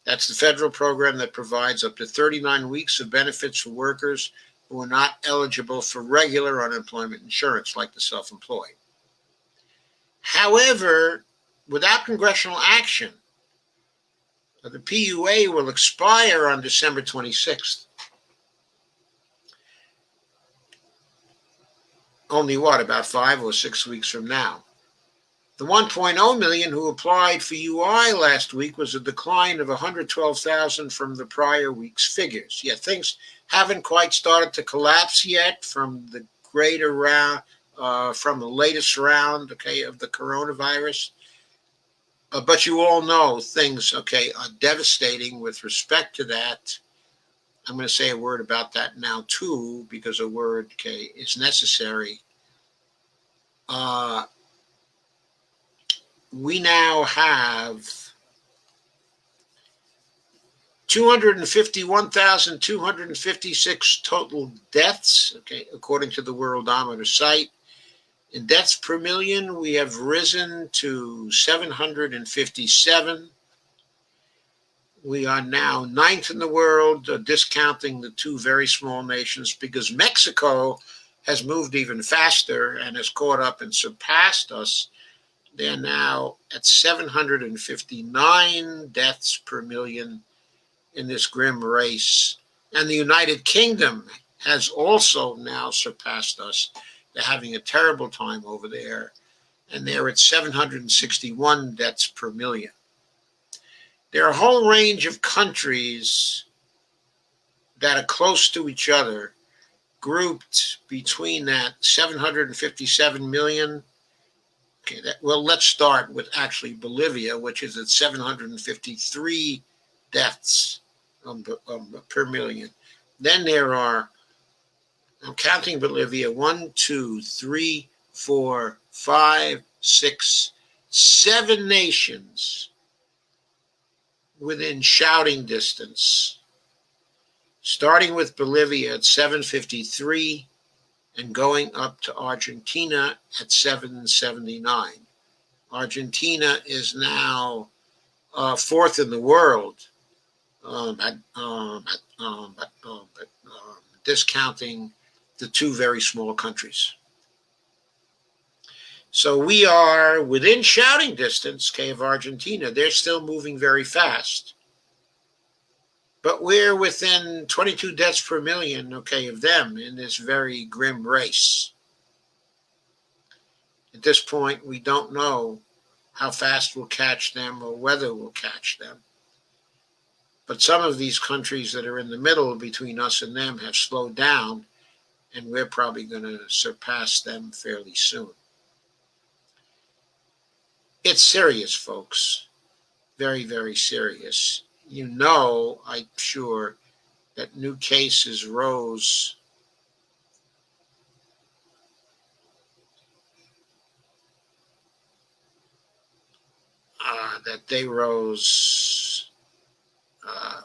That's the federal program that provides up to 39 weeks of benefits for workers who are not eligible for regular unemployment insurance, like the self-employed. However, without congressional action, the PUA will expire on December 26th. Only what, about 5 or 6 weeks from now. The 1.0 million who applied for UI last week was a decline of 112,000 from the prior week's figures. Yet things haven't quite started to collapse yet from the greater round, from the latest round, okay, of the coronavirus. But you all know things, okay, are devastating with respect to that. I'm going to say a word about that now too, because a word, okay, is necessary. We now have 251,256 total deaths, okay, according to the Worldometer site. In deaths per million, we have risen to 757. We are now ninth in the world, discounting the two very small nations, because Mexico has moved even faster and has caught up and surpassed us. They're now at 759 deaths per million in this grim race. And the United Kingdom has also now surpassed us. They're having a terrible time over there, and they're at 761 deaths per million. There are a whole range of countries that are close to each other, grouped between that 757 million. Okay, well, let's start with actually Bolivia, which is at 753 deaths per million. Then there are, I'm counting Bolivia, 1, 2, 3, 4, 5, 6, 7 nations within shouting distance, starting with Bolivia at 753 and going up to Argentina at 779. Argentina is now fourth in the world, discounting the two very small countries. So we are within shouting distance, okay, of Argentina. They're still moving very fast. But we're within 22 deaths per million, okay, of them in this very grim race. At this point, we don't know how fast we'll catch them or whether we'll catch them. But some of these countries that are in the middle between us and them have slowed down, and we're probably going to surpass them fairly soon. It's serious, folks. Very, very serious. You know, I'm sure, that new cases rose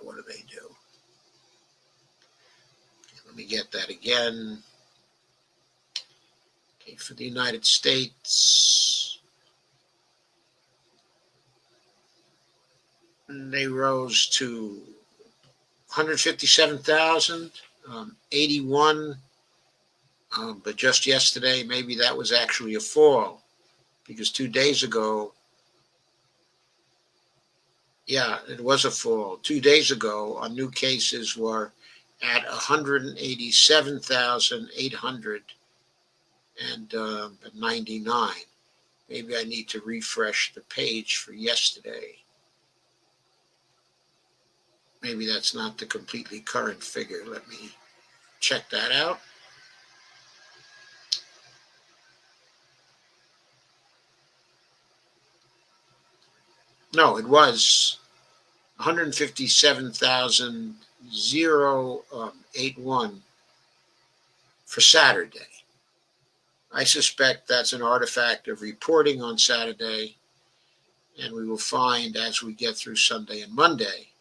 what do they do? Okay, let me get that again. Okay, for the United States, they rose to 157,000, 81. But just yesterday, maybe that was actually a fall, because 2 days ago, yeah, it was a fall. 2 days ago, our new cases were at 187,899. Maybe I need to refresh the page for yesterday. Maybe that's not the completely current figure. Let me check that out. No, it was 157,081 for Saturday. I suspect that's an artifact of reporting on Saturday, and we will find as we get through Sunday and Monday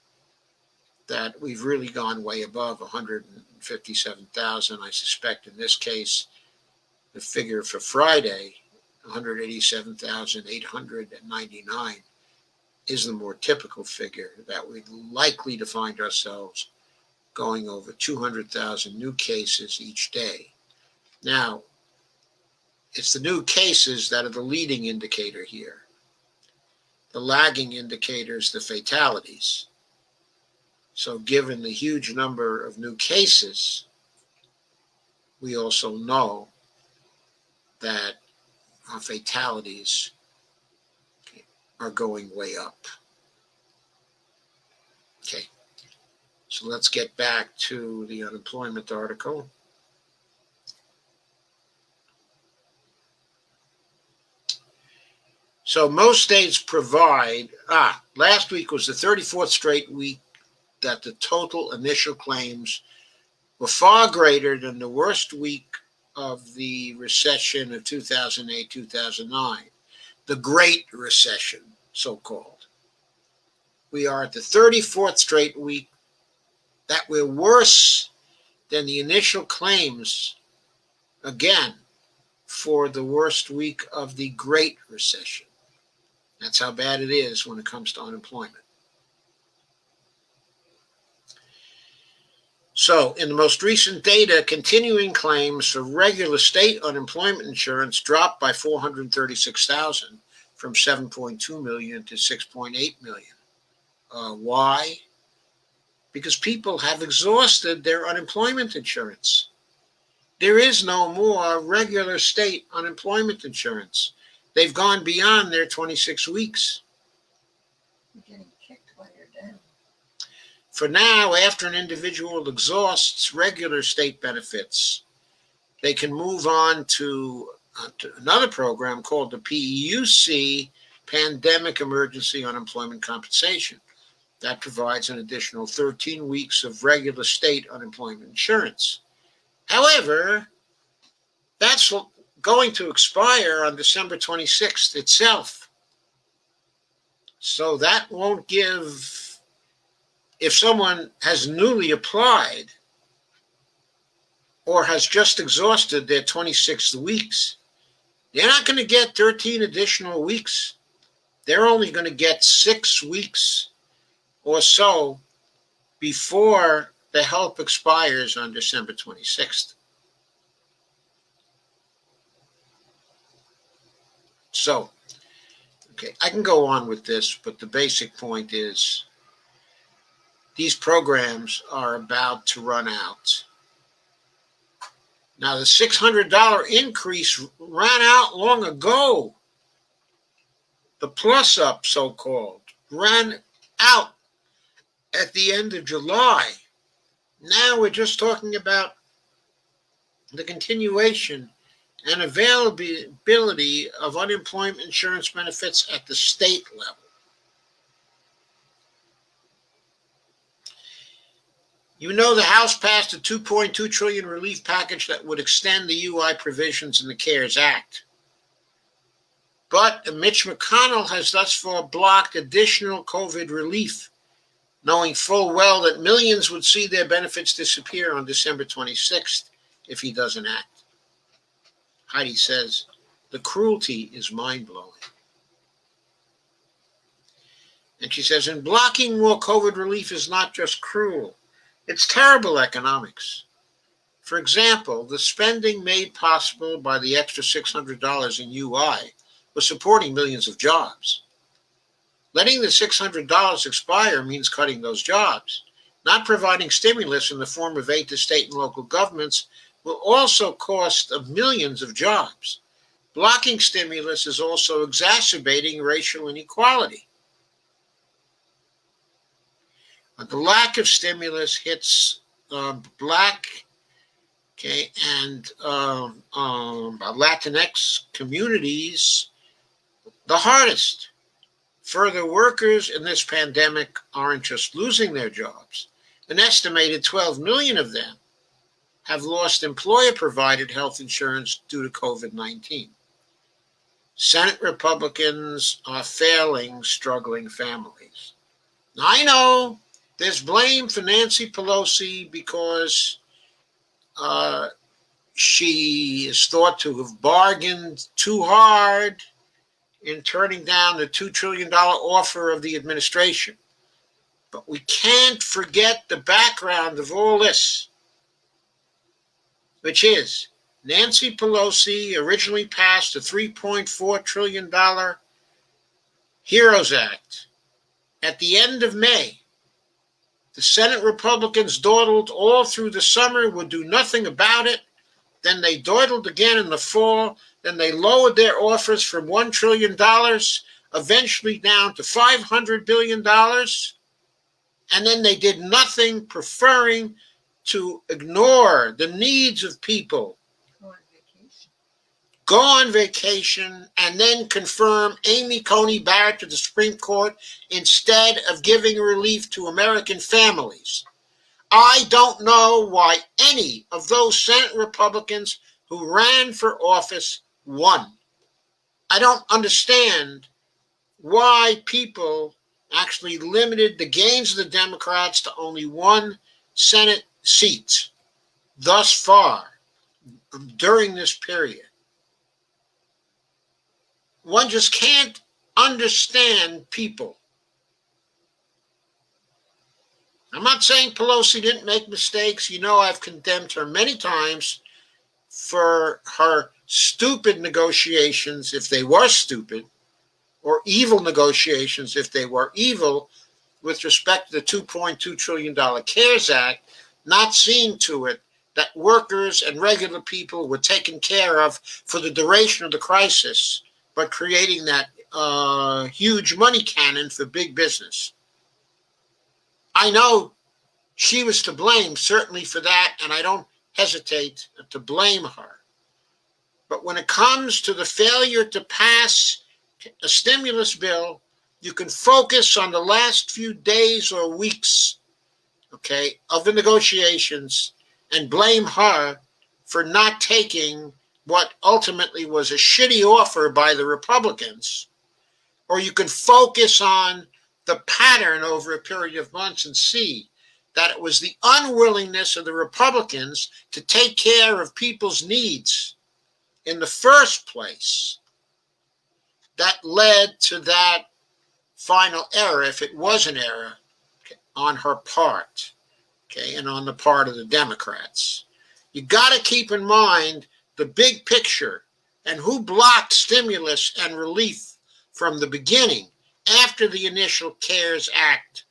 that we've really gone way above 157,000. I suspect in this case, the figure for Friday 187,899 is the more typical figure, that we're likely to find ourselves going over 200,000 new cases each day. Now, it's the new cases that are the leading indicator here. The lagging indicator is the fatalities. So given the huge number of new cases, we also know that our fatalities are going way up. Okay, so let's get back to the unemployment article. So most states provide, last week was the 34th straight week that the total initial claims were far greater than the worst week of the recession of 2008, 2009, the Great Recession, so-called. We are at the 34th straight week that we're worse than the initial claims, again, for the worst week of the Great Recession. That's how bad it is when it comes to unemployment. So, in the most recent data, continuing claims for regular state unemployment insurance dropped by 436,000 from 7.2 million to 6.8 million. Why? Because people have exhausted their unemployment insurance. There is no more regular state unemployment insurance. They've gone beyond their 26 weeks. You're getting kicked while you're down. For now, after an individual exhausts regular state benefits, they can move on to another program called the PEUC, Pandemic Emergency Unemployment Compensation. That provides an additional 13 weeks of regular state unemployment insurance. However, that's going to expire on December 26th itself. So that won't give, if someone has newly applied or has just exhausted their 26 weeks, they're not going to get 13 additional weeks. They're only going to get 6 weeks or so before the help expires on December 26th. So, okay, I can go on with this, but the basic point is these programs are about to run out. Now, the $600 increase ran out long ago. The plus up, so-called, ran out at the end of July. Now we're just talking about the continuation and availability of unemployment insurance benefits at the state level. You know, the House passed a $2.2 trillion relief package that would extend the UI provisions in the CARES Act. But Mitch McConnell has thus far blocked additional COVID relief, knowing full well that millions would see their benefits disappear on December 26th if he doesn't act. Heidi says, the cruelty is mind-blowing. And she says, and blocking more COVID relief is not just cruel, it's terrible economics. For example, the spending made possible by the extra $600 in UI was supporting millions of jobs. Letting the $600 expire means cutting those jobs. Not providing stimulus in the form of aid to state and local governments will also cost millions of jobs. Blocking stimulus is also exacerbating racial inequality. The lack of stimulus hits Black and Latinx communities the hardest. Further, workers in this pandemic aren't just losing their jobs. An estimated 12 million of them have lost employer-provided health insurance due to COVID-19. Senate Republicans are failing struggling families. Now, I know there's blame for Nancy Pelosi because she is thought to have bargained too hard in turning down the $2 trillion offer of the administration. But we can't forget the background of all this, which is Nancy Pelosi originally passed a $3.4 trillion HEROES Act. At the end of May, the Senate Republicans dawdled all through the summer, would do nothing about it. Then they dawdled again in the fall. Then they lowered their offers from $1 trillion, eventually down to $500 billion. And then they did nothing, preferring to ignore the needs of people, go on vacation, and then confirm Amy Coney Barrett to the Supreme Court instead of giving relief to American families. I don't know why any of those Senate Republicans who ran for office won. I don't understand why people actually limited the gains of the Democrats to only one Senate seat thus far during this period. One just can't understand people. I'm not saying Pelosi didn't make mistakes. You know, I've condemned her many times for her stupid negotiations, if they were stupid, or evil negotiations, if they were evil, with respect to the $2.2 trillion CARES Act, not seeing to it that workers and regular people were taken care of for the duration of the crisis, but creating that huge money cannon for big business. I know she was to blame, certainly, for that, and I don't hesitate to blame her. But when it comes to the failure to pass a stimulus bill, you can focus on the last few days or weeks, okay, of the negotiations and blame her for not taking what ultimately was a shitty offer by the Republicans. Or you can focus on the pattern over a period of months and see that it was the unwillingness of the Republicans to take care of people's needs in the first place that led to that final error, if it was an error, on her part, okay, and on the part of the Democrats. You got to keep in mind the big picture and who blocked stimulus and relief from the beginning after the initial CARES Act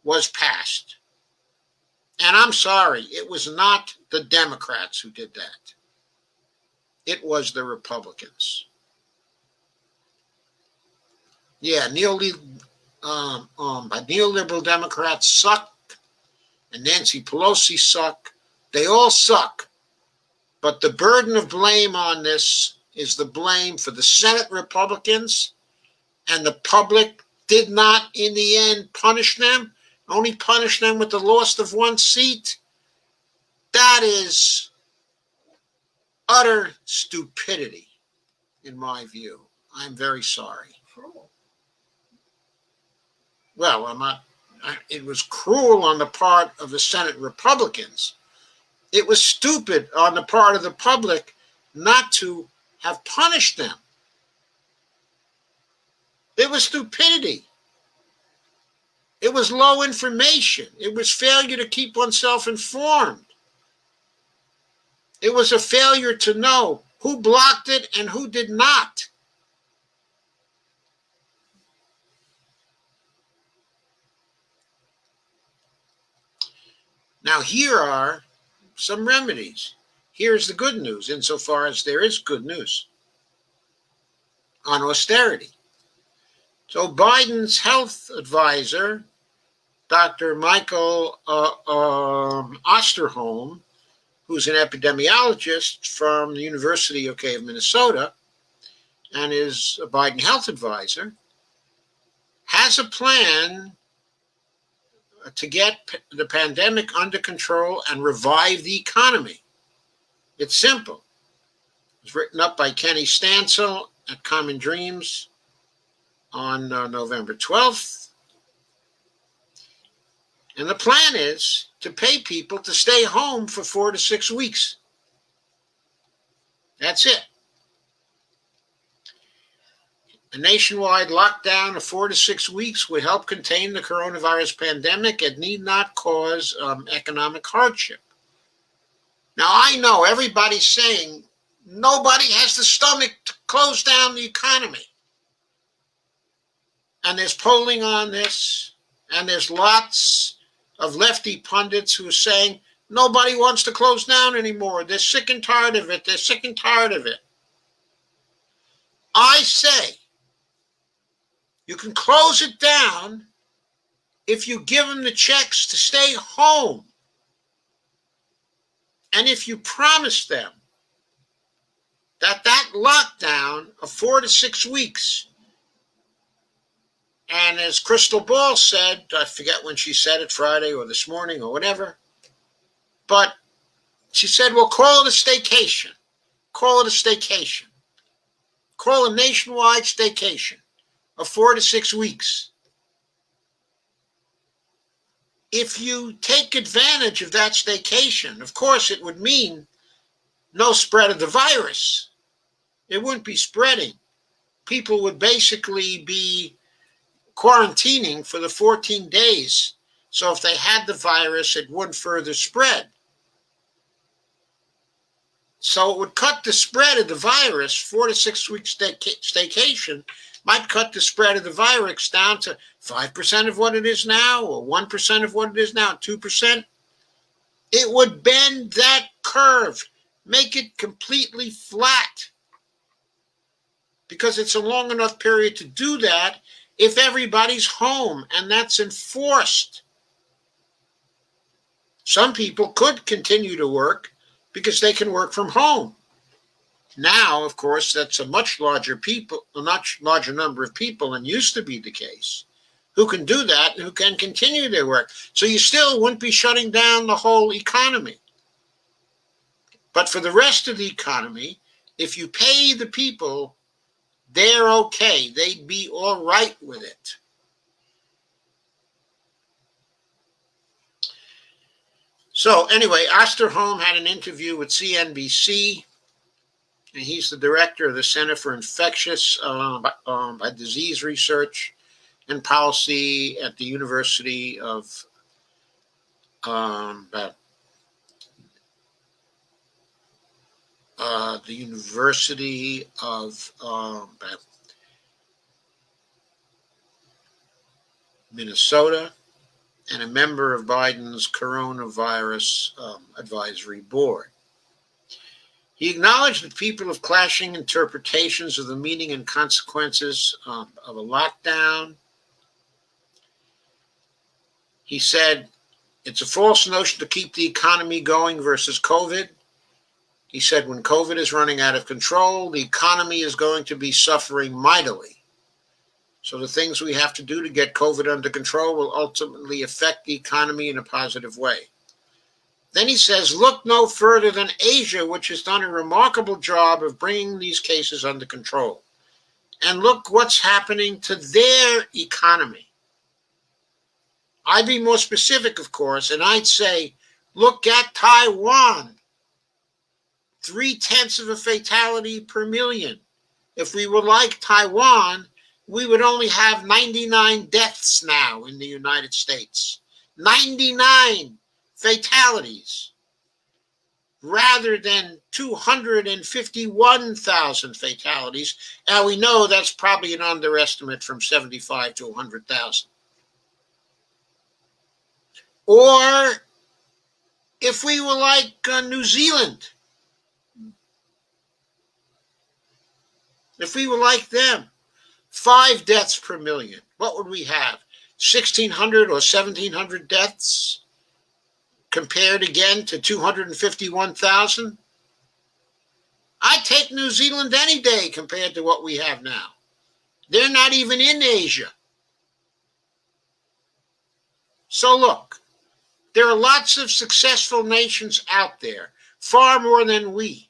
was passed. And I'm sorry, it was not the Democrats who did that. It was the Republicans. Yeah, neoliberal Democrats suck, and Nancy Pelosi suck. They all suck. But the burden of blame on this is the blame for the Senate Republicans, and the public did not, in the end, punish them, only punish them with the loss of one seat. That is utter stupidity, in my view. I'm very sorry. Cruel. Well, it was cruel on the part of the Senate Republicans. It was stupid on the part of the public not to have punished them. It was stupidity. It was low information. It was failure to keep oneself informed. It was a failure to know who blocked it and who did not. Now, here are some remedies. Here's the good news, insofar as there is good news on austerity. So Biden's health advisor, Dr. Michael Osterholm, who's an epidemiologist from the University of Minnesota and is a Biden health advisor, has a plan to get the pandemic under control and revive the economy. It's simple. It's written up by Kenny Stansel at Common Dreams on November 12th. And the plan is to pay people to stay home for 4 to 6 weeks. That's it. A nationwide lockdown of 4 to 6 weeks would help contain the coronavirus pandemic and need not cause economic hardship. Now, I know everybody's saying nobody has the stomach to close down the economy. And there's polling on this, and there's lots of lefty pundits who are saying nobody wants to close down anymore. They're sick and tired of it. They're sick and tired of it. I say you can close it down if you give them the checks to stay home. And if you promise them that lockdown of 4 to 6 weeks, and as Crystal Ball said, I forget when she said it, Friday or this morning or whatever, but she said, well, call it a staycation. Call it a staycation. Call a nationwide staycation of 4 to 6 weeks. If you take advantage of that staycation, of course, it would mean no spread of the virus. It wouldn't be spreading. People would basically be quarantining for the 14 days. So if they had the virus, it wouldn't further spread. So it would cut the spread of the virus. 4 to 6 weeks staycation might cut the spread of the virus down to 5% of what it is now, or 1% of what it is now, 2%. It would bend that curve, make it completely flat, because it's a long enough period to do that if everybody's home, and that's enforced. Some people could continue to work because they can work from home. Now, of course, that's a much larger number of people than used to be the case, who can do that and who can continue their work. So you still wouldn't be shutting down the whole economy. But for the rest of the economy, if you pay the people, they're okay. They'd be all right with it. So anyway, Osterholm had an interview with CNBC, and he's the director of the Center for Infectious Disease Research and Policy at the University of Minnesota, and a member of Biden's coronavirus advisory board. He acknowledged that people have clashing interpretations of the meaning and consequences of a lockdown. He said it's a false notion to keep the economy going versus COVID. He said when COVID is running out of control, the economy is going to be suffering mightily. So the things we have to do to get COVID under control will ultimately affect the economy in a positive way. Then he says, look no further than Asia, which has done a remarkable job of bringing these cases under control. And look what's happening to their economy. I'd be more specific, of course, and I'd say, look at Taiwan. 0.3 of a fatality per million. If we were like Taiwan, we would only have 99 deaths now in the United States. 99 fatalities, rather than 251,000 fatalities. And we know that's probably an underestimate from 75 to 100,000. Or if we were like New Zealand, if we were like them, 5 deaths per million, what would we have? 1,600 or 1,700 deaths compared again to 251,000? I'd take New Zealand any day compared to what we have now. They're not even in Asia. So look, there are lots of successful nations out there, far more than we.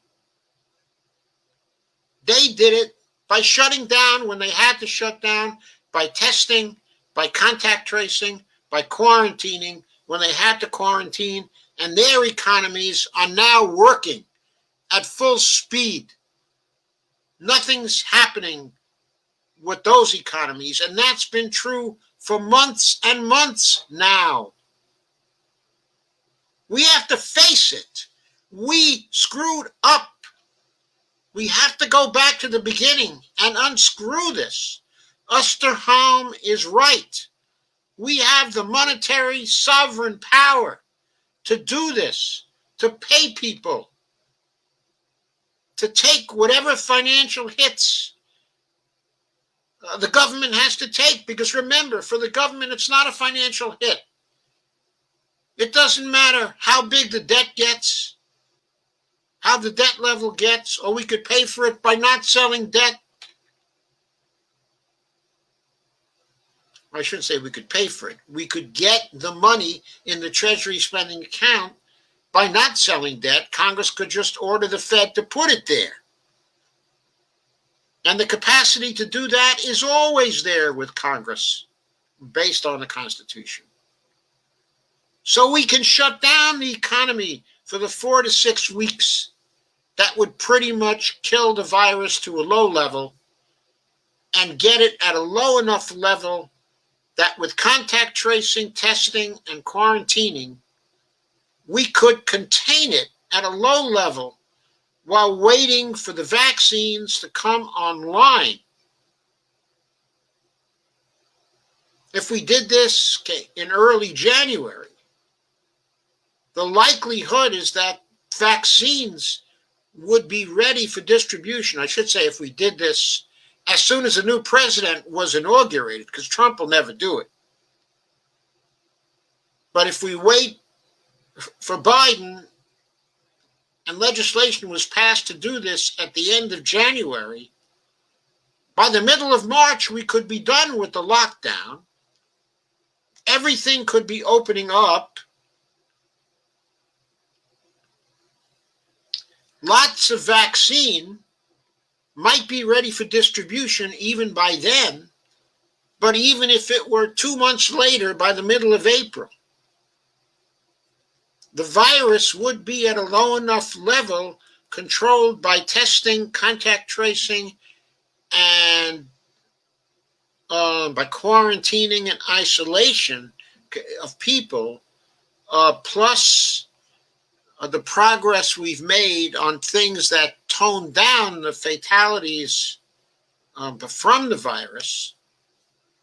They did it by shutting down when they had to shut down, by testing, by contact tracing, by quarantining when they had to quarantine, and their economies are now working at full speed. Nothing's happening with those economies, and that's been true for months and months now. We have to face it. We screwed up. We have to go back to the beginning and unscrew this. Osterholm is right. We have the monetary sovereign power to do this, to pay people, to take whatever financial hits the government has to take. Because remember, for the government, it's not a financial hit. It doesn't matter how big the debt gets, how the debt level gets, or we could pay for it by not selling debt. I shouldn't say we could pay for it. We could get the money in the Treasury spending account by not selling debt. Congress could just order the Fed to put it there. And the capacity to do that is always there with Congress, based on the Constitution. So we can shut down the economy for the 4 to 6 weeks that would pretty much kill the virus to a low level, and get it at a low enough level that with contact tracing, testing, and quarantining, we could contain it at a low level while waiting for the vaccines to come online. If we did this in early January, the likelihood is that vaccines would be ready for distribution. I should say, if we did this as soon as a new president was inaugurated, because Trump will never do it. But if we wait for Biden and legislation was passed to do this at the end of January, by the middle of March, we could be done with the lockdown. Everything could be opening up. Lots of vaccine might be ready for distribution even by then, but even if it were 2 months later, by the middle of April, the virus would be at a low enough level, controlled by testing, contact tracing, and by quarantining and isolation of people, plus the progress we've made on things that tone down the fatalities from the virus,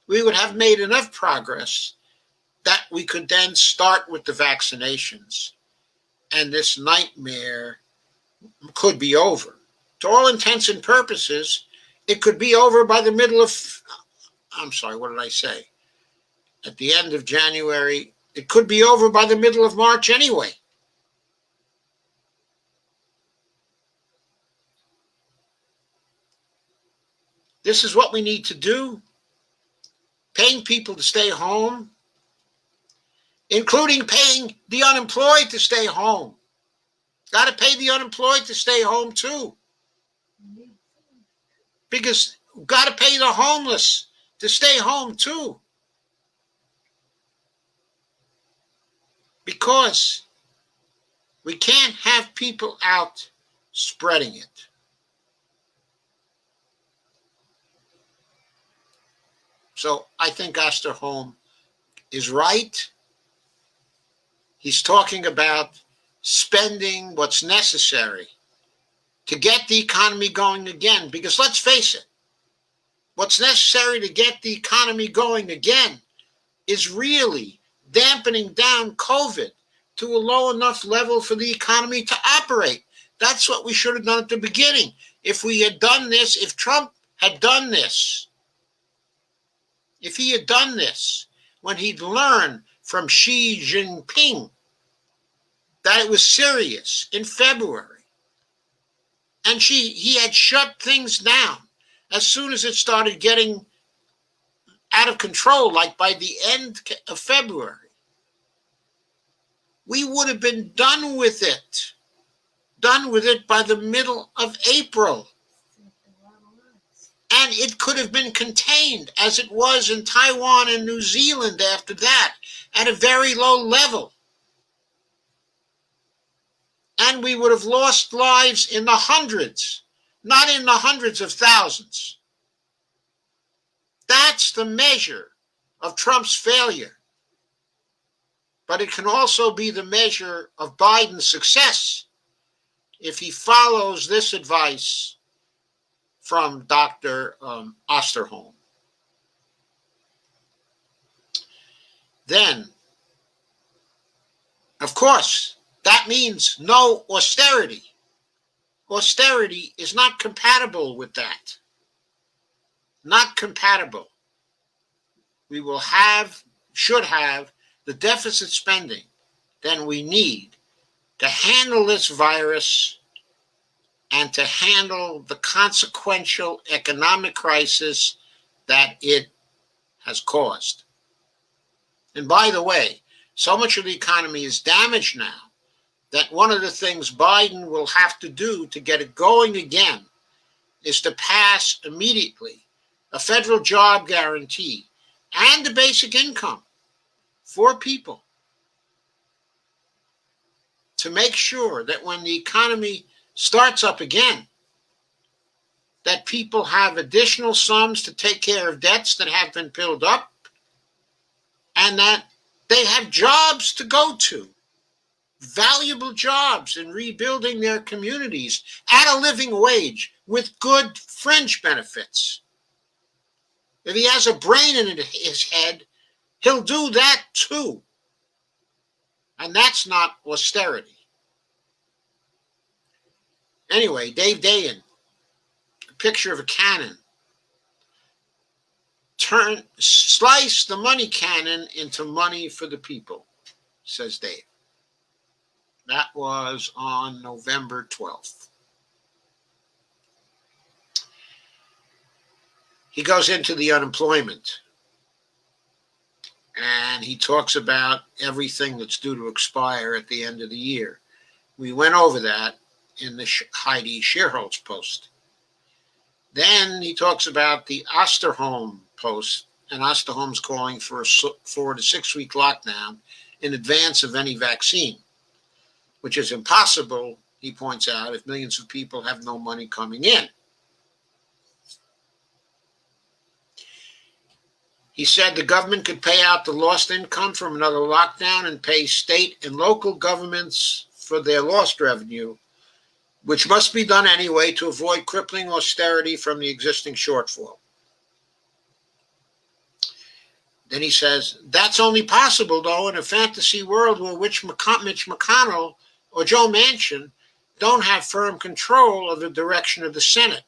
we would have made enough progress that we could then start with the vaccinations, and this nightmare could be over. To all intents and purposes, it could be over by the middle of, I'm sorry, what did I say? At the end of January. It could be over by the middle of March anyway. This is what we need to do. Paying people to stay home, including paying the unemployed to stay home. Got to pay the unemployed to stay home too. Because got to pay the homeless to stay home too. Because we can't have people out spreading it. So I think Osterholm is right. He's talking about spending what's necessary to get the economy going again. Because let's face it, what's necessary to get the economy going again is really dampening down COVID to a low enough level for the economy to operate. That's what we should have done at the beginning. If we had done this, if Trump had done this, if he had done this when he'd learned from Xi Jinping that it was serious in February, and he had shut things down as soon as it started getting out of control, like by the end of February, we would have been done with it by the middle of April. And it could have been contained, as it was in Taiwan and New Zealand after that, at a very low level. And we would have lost lives in the hundreds not in the hundreds of thousands. That's the measure of Trump's failure. But it can also be the measure of Biden's success if he follows this advice from Dr. Osterholm. Then, of course, that means no austerity. Austerity is not compatible with that. Not compatible. We will have, should have, the deficit spending that we need to handle this virus and to handle the consequential economic crisis that it has caused. And by the way, so much of the economy is damaged now that one of the things Biden will have to do to get it going again is to pass immediately a federal job guarantee and a basic income for people to make sure that when the economy starts up again, that people have additional sums to take care of debts that have been built up and that they have jobs to go to, valuable jobs in rebuilding their communities at a living wage with good fringe benefits. If he has a brain in his head, he'll do that too. And that's not austerity. Anyway, Dave Dayen, a picture of a cannon. Slice the money cannon into money for the people, says Dave. That was on November 12th. He goes into the unemployment and he talks about everything that's due to expire at the end of the year. We went over that in the Heidi Shearholtz post. Then he talks about the Osterholm post, and Osterholm's calling for a 4 to 6 week lockdown in advance of any vaccine, which is impossible, he points out, if millions of people have no money coming in. He said the government could pay out the lost income from another lockdown and pay state and local governments for their lost revenue, which must be done anyway to avoid crippling austerity from the existing shortfall. Then he says, that's only possible, though, in a fantasy world where Mitch McConnell or Joe Manchin don't have firm control of the direction of the Senate.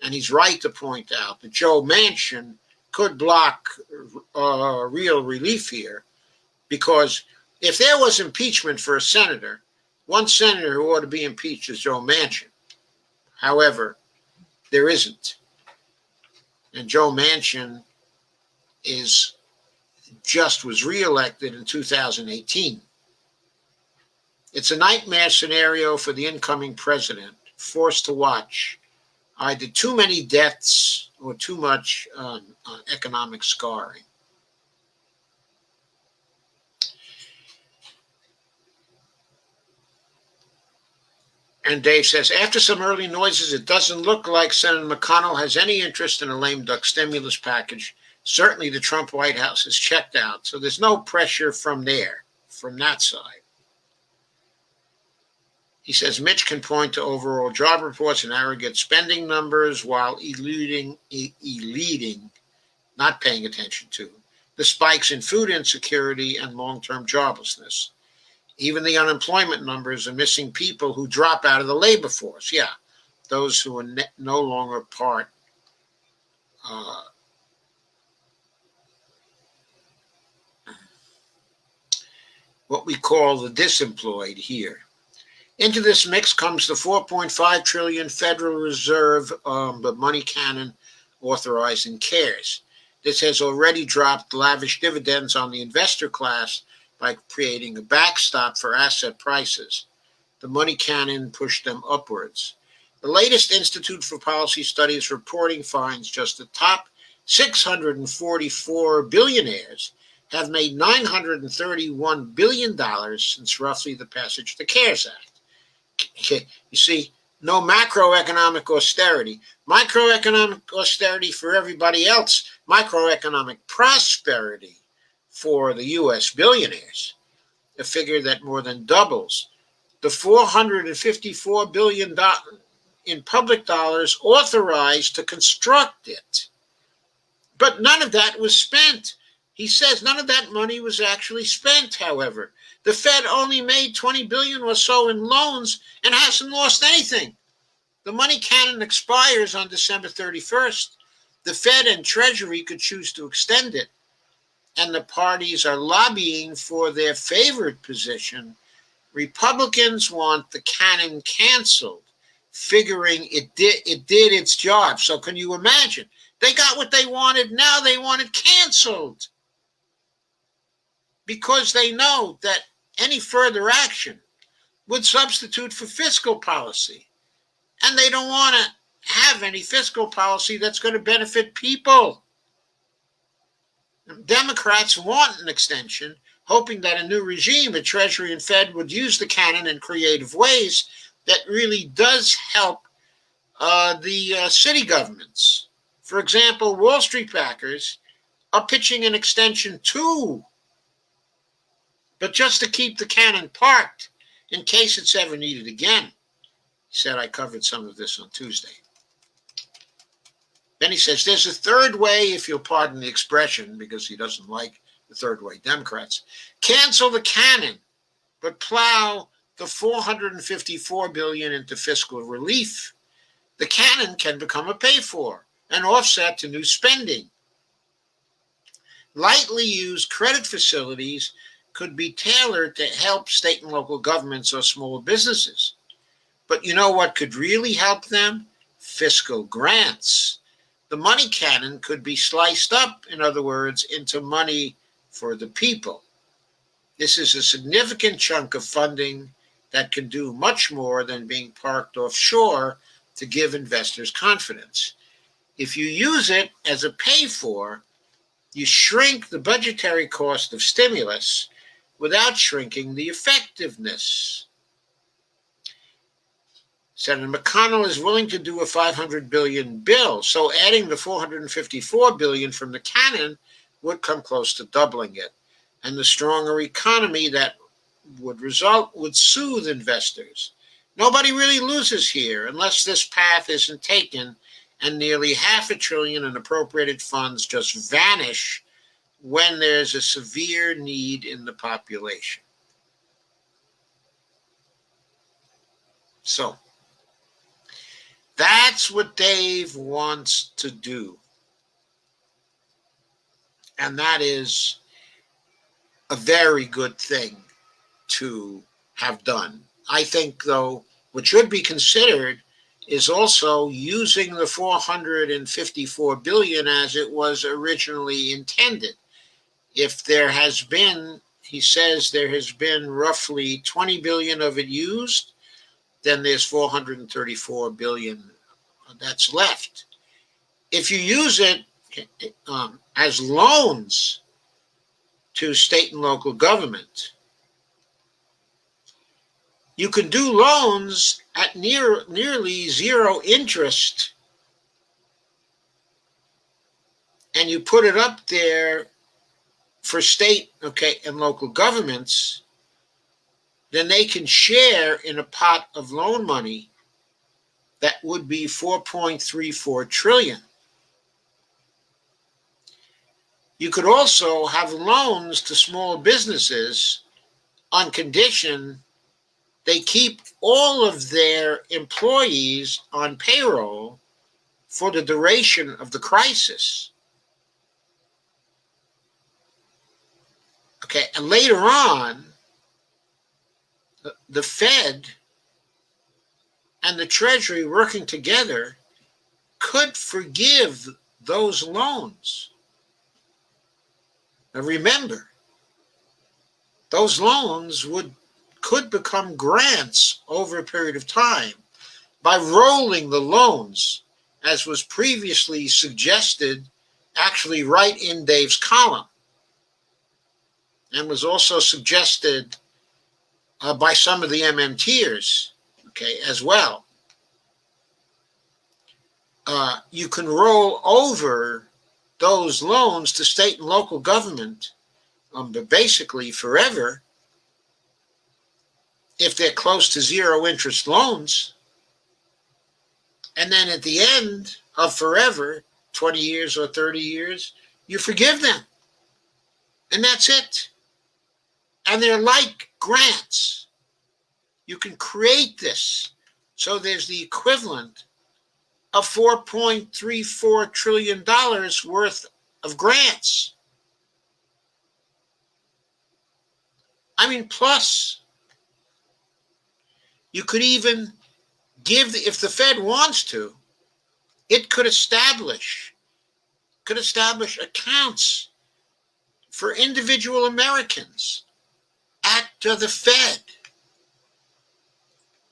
And he's right to point out that Joe Manchin could block real relief here, because if there was impeachment for a senator, one senator who ought to be impeached is Joe Manchin. However, there isn't. And Joe Manchin was reelected in 2018. It's a nightmare scenario for the incoming president, forced to watch either too many deaths or too much economic scarring. And Dave says, after some early noises, it doesn't look like Senator McConnell has any interest in a lame duck stimulus package. Certainly the Trump White House is checked out, so there's no pressure from that side. He says Mitch can point to overall job reports and aggregate spending numbers while eluding, not paying attention to, the spikes in food insecurity and long-term joblessness. Even the unemployment numbers are missing people who drop out of the labor force. Yeah, those who are no longer part what we call the disemployed here. Into this mix comes the $4.5 trillion Federal Reserve money cannon authorizing CARES. This has already dropped lavish dividends on the investor class by creating a backstop for asset prices. The money cannon pushed them upwards. The latest Institute for Policy Studies reporting finds just the top 644 billionaires have made $931 billion since roughly the passage of the CARES Act. Okay, you see, No macroeconomic austerity. Microeconomic austerity for everybody else. Microeconomic prosperity for the U.S. billionaires, a figure that more than doubles the $454 billion in public dollars authorized to construct it. But none of that was spent. He says none of that money was actually spent, however. The Fed only made 20 billion or so in loans and hasn't lost anything. The money cannon expires on December 31st. The Fed and Treasury could choose to extend it, and the parties are lobbying for their favorite position. Republicans want the cannon canceled, figuring it did its job. So can you imagine? They got what they wanted. Now they want it canceled because they know that any further action would substitute for fiscal policy. And they don't want to have any fiscal policy that's going to benefit people. Democrats want an extension, hoping that a new regime at Treasury and Fed would use the cannon in creative ways that really does help the city governments. For example, Wall Street backers are pitching an extension too, but just to keep the cannon parked in case it's ever needed again. He said, I covered some of this on Tuesday. Then he says, there's a third way, if you'll pardon the expression, because he doesn't like the third way Democrats. Cancel the cannon, but plow the $454 billion into fiscal relief. The cannon can become a pay-for, an offset to new spending. Lightly used credit facilities could be tailored to help state and local governments or small businesses. But you know what could really help them? Fiscal grants. The money cannon could be sliced up, in other words, into money for the people. This is a significant chunk of funding that can do much more than being parked offshore to give investors confidence. If you use it as a pay-for, you shrink the budgetary cost of stimulus without shrinking the effectiveness. Senator McConnell is willing to do a $500 billion bill, so adding the $454 billion from the cannon would come close to doubling it. And the stronger economy that would result would soothe investors. Nobody really loses here unless this path isn't taken and nearly $500 billion in appropriated funds just vanish when there's a severe need in the population. So, that's what Dave wants to do. And that is a very good thing to have done. I think, though, what should be considered is also using the $454 billion as it was originally intended. If there has been, he says there has been roughly 20 billion of it used, then there's 434 billion that's left. If you use it as loans to state and local government, you can do loans at nearly zero interest, and you put it up there for state, and local governments, then they can share in a pot of loan money that would be 4.34 trillion. You could also have loans to small businesses on condition they keep all of their employees on payroll for the duration of the crisis. And later on, the Fed and the Treasury working together could forgive those loans. Now remember, those loans could become grants over a period of time by rolling the loans, as was previously suggested, actually right in Dave's column, and was also suggested by some of the MMTers, as well. you can roll over those loans to state and local government, but basically forever, if they're close to zero interest loans. And then at the end of forever, 20 years or 30 years, you forgive them. And that's it. And they're like grants. You can create this. So there's the equivalent of $4.34 trillion worth of grants. I mean, plus, you could even give, if the Fed wants to, it could establish accounts for individual Americans at the Fed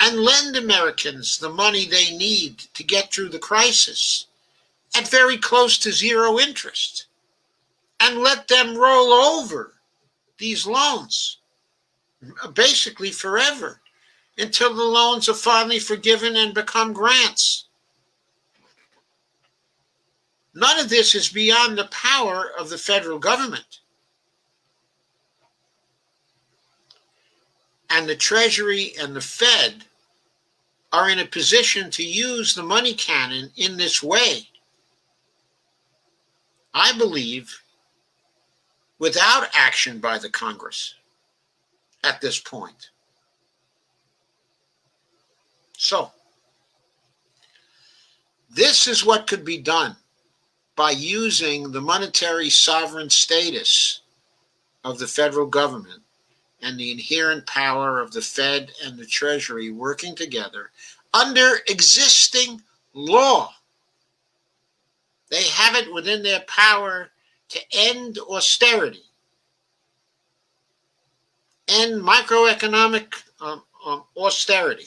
and lend Americans the money they need to get through the crisis at very close to zero interest, and let them roll over these loans basically forever until the loans are finally forgiven and become grants. None of this is beyond the power of the federal government. And the Treasury and the Fed are in a position to use the money cannon in this way, I believe, without action by the Congress at this point. So, this is what could be done by using the monetary sovereign status of the federal government and the inherent power of the Fed and the Treasury working together under existing law. They have it within their power to end austerity, end microeconomic austerity.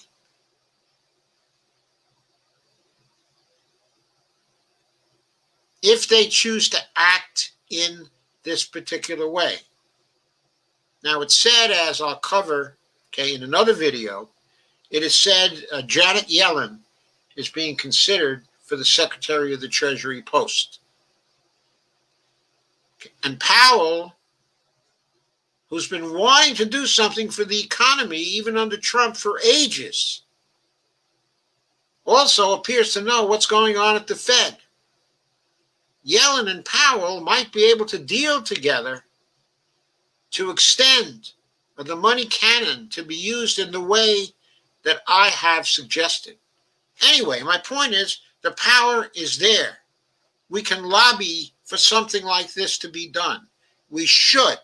If they choose to act in this particular way. Now, it's said, as I'll cover in another video, it is said Janet Yellen is being considered for the Secretary of the Treasury post. And Powell, who's been wanting to do something for the economy, even under Trump, for ages, also appears to know what's going on at the Fed. Yellen and Powell might be able to deal together to extend the money cannon to be used in the way that I have suggested. Anyway, my point is, the power is there. We can lobby for something like this to be done. We should,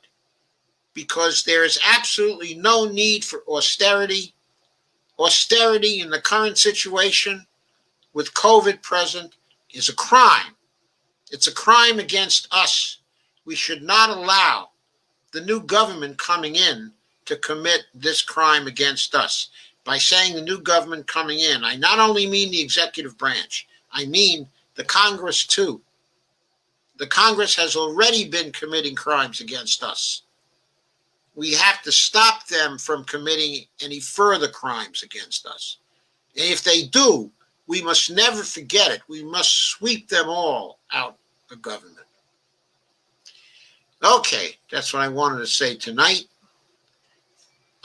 because there is absolutely no need for austerity. Austerity in the current situation with COVID present is a crime. It's a crime against us. We should not allow the new government coming in to commit this crime against us. By saying the new government coming in, I not only mean the executive branch, I mean the Congress too. The Congress has already been committing crimes against us. We have to stop them from committing any further crimes against us. And if they do, we must never forget it. We must sweep them all out of government. Okay, that's what I wanted to say tonight.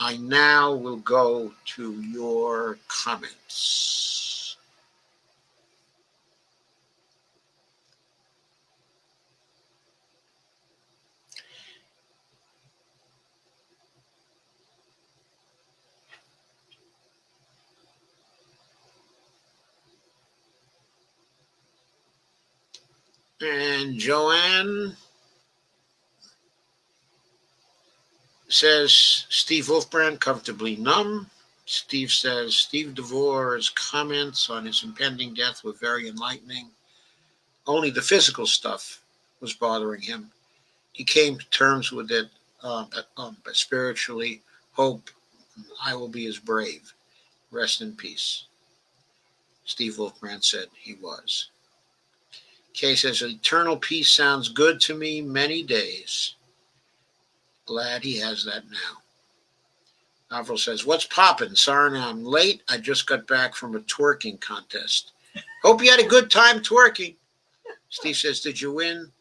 I now will go to your comments. And Joanne says, Steve Wolfbrand, comfortably numb. Steve says, Steve DeVore's comments on his impending death were very enlightening. Only the physical stuff was bothering him. He came to terms with it spiritually. Hope I will be as brave. Rest in peace. Steve Wolfbrand said he was. Kay says, eternal peace sounds good to me many days. Glad he has that now. Avril says, what's poppin'? Sorry I'm late. I just got back from a twerking contest. Hope you had a good time twerking. Steve says, did you win?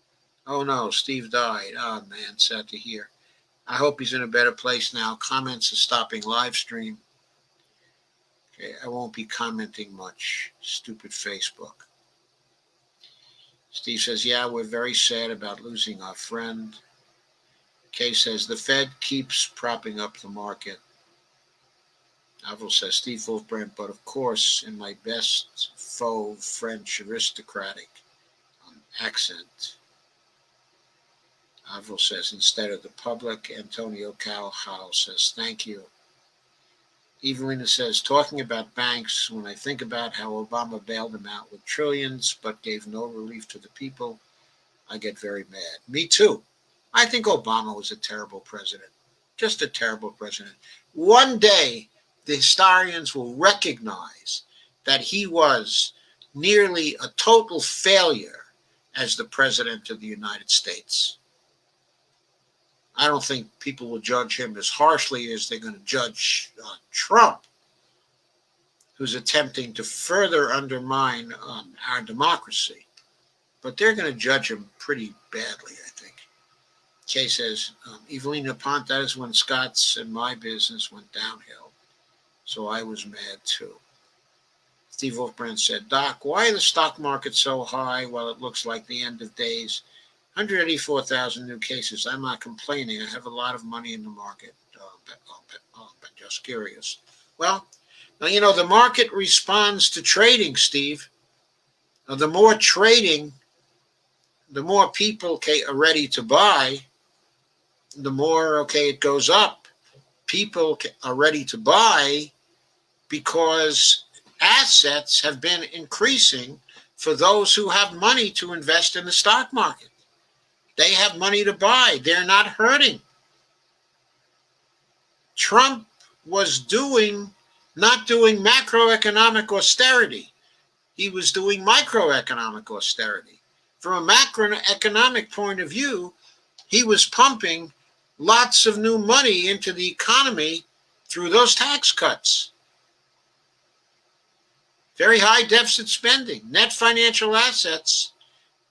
Oh no, Steve died. Oh man, sad to hear. I hope he's in a better place now. Comments are stopping live stream. Okay, I won't be commenting much. Stupid Facebook. Steve says, yeah, we're very sad about losing our friend. Kay says, the Fed keeps propping up the market. Avril says, Steve Wolfbrand, but of course, in my best faux French aristocratic accent. Avril says, instead of the public. Antonio Calhow says, thank you. Evelina says, talking about banks, when I think about how Obama bailed them out with trillions but gave no relief to the people, I get very mad. Me too. I think Obama was a terrible president. Just a terrible president. One day, the historians will recognize that he was nearly a total failure as the president of the United States. I don't think people will judge him as harshly as they're going to judge Trump, who's attempting to further undermine our democracy. But they're going to judge him pretty badly, I think. Kay says, Evelina Pont, that is when Scott's and my business went downhill. So I was mad too. Steve Wolfbrand said, Doc, why are the stock market so high while it looks like the end of days? 184,000 new cases. I'm not complaining. I have a lot of money in the market. But just curious. Well, now, the market responds to trading, Steve. The more trading, the more people are ready to buy, the more, it goes up. People are ready to buy because assets have been increasing for those who have money to invest in the stock market. They have money to buy. They're not hurting. Trump was not doing macroeconomic austerity. He was doing microeconomic austerity. From a macroeconomic point of view, he was pumping lots of new money into the economy through those tax cuts. Very high deficit spending, net financial assets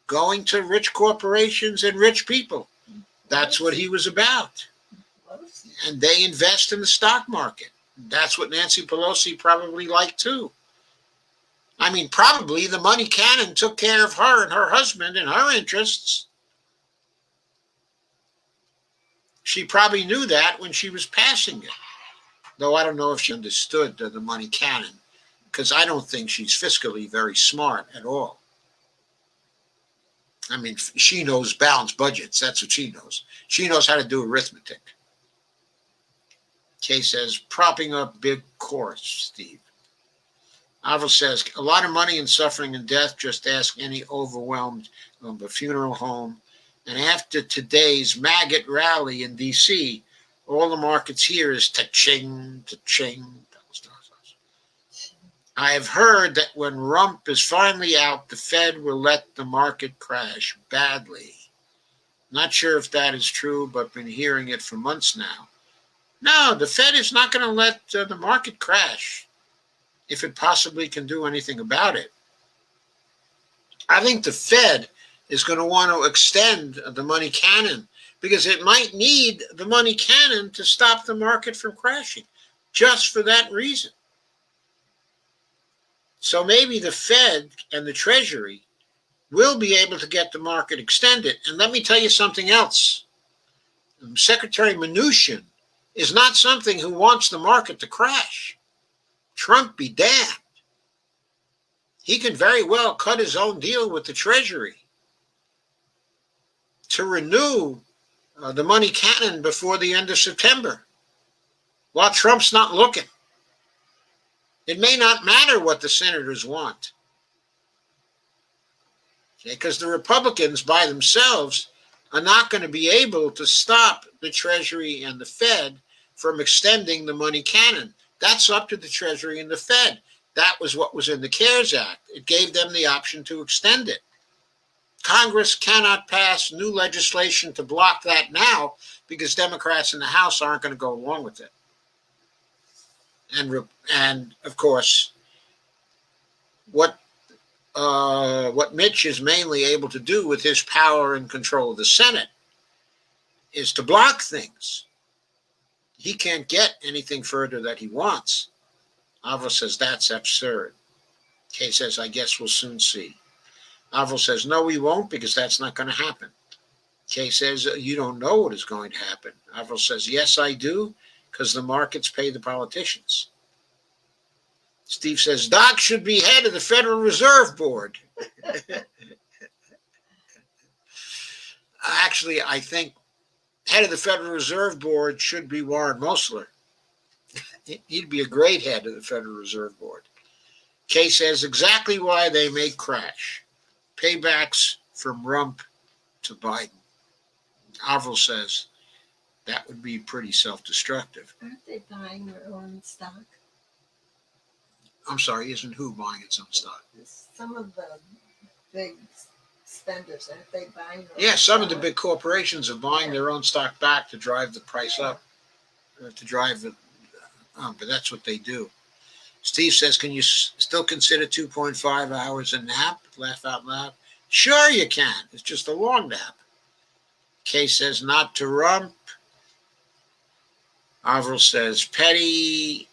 going to rich corporations and rich people. That's what he was about. And they invest in the stock market. That's what Nancy Pelosi probably liked too. I mean, probably the money cannon took care of her and her husband and her interests. She probably knew that when she was passing it. Though I don't know if she understood the money cannon, because I don't think she's fiscally very smart at all. I mean, she knows balanced budgets. That's what she knows. She knows how to do arithmetic. Kay says, propping up big course, Steve. Avril says, a lot of money and suffering and death. Just ask any overwhelmed funeral home. And after today's maggot rally in D.C., all the markets here is ta-ching, ta-ching. I have heard that when Rump is finally out, the Fed will let the market crash badly. Not sure if that is true, but been hearing it for months now. No, the Fed is not going to let the market crash if it possibly can do anything about it. I think the Fed is going to want to extend the money cannon because it might need the money cannon to stop the market from crashing, just for that reason. So maybe the Fed and the Treasury will be able to get the market extended. And let me tell you something else. Secretary Mnuchin is not something who wants the market to crash. Trump be damned. He can very well cut his own deal with the Treasury to renew the money cannon before the end of September, while Trump's not looking. It may not matter what the senators want, because the Republicans by themselves are not going to be able to stop the Treasury and the Fed from extending the money cannon. That's up to the Treasury and the Fed. That was what was in the CARES Act. It gave them the option to extend it. Congress cannot pass new legislation to block that now because Democrats in the House aren't going to go along with it. And of course, what what Mitch is mainly able to do with his power and control of the Senate is to block things. He can't get anything further that he wants. Avil says that's absurd. Kay says, I guess we'll soon see. Avil says, no, we won't, because that's not going to happen. Kay says, you don't know what is going to happen. Avil says, yes, I do, because the markets pay the politicians. Steve says, Doc should be head of the Federal Reserve Board. Actually, I think head of the Federal Reserve Board should be Warren Mosler. He'd be a great head of the Federal Reserve Board. Kay says, exactly why they may crash. Paybacks from Rump to Biden. Avil says, that would be pretty self-destructive. Aren't they buying their own stock? I'm sorry, isn't who buying its own stock? Some of the big spenders, aren't they buying their Yeah, own some of the stock? big corporations are buying their own stock back to drive the price up, to drive it, but that's what they do. Steve says, can you still consider 2.5 hours a nap? Laugh out loud. Sure you can. It's just a long nap. Kay says, not to Rump. Avil says, petty.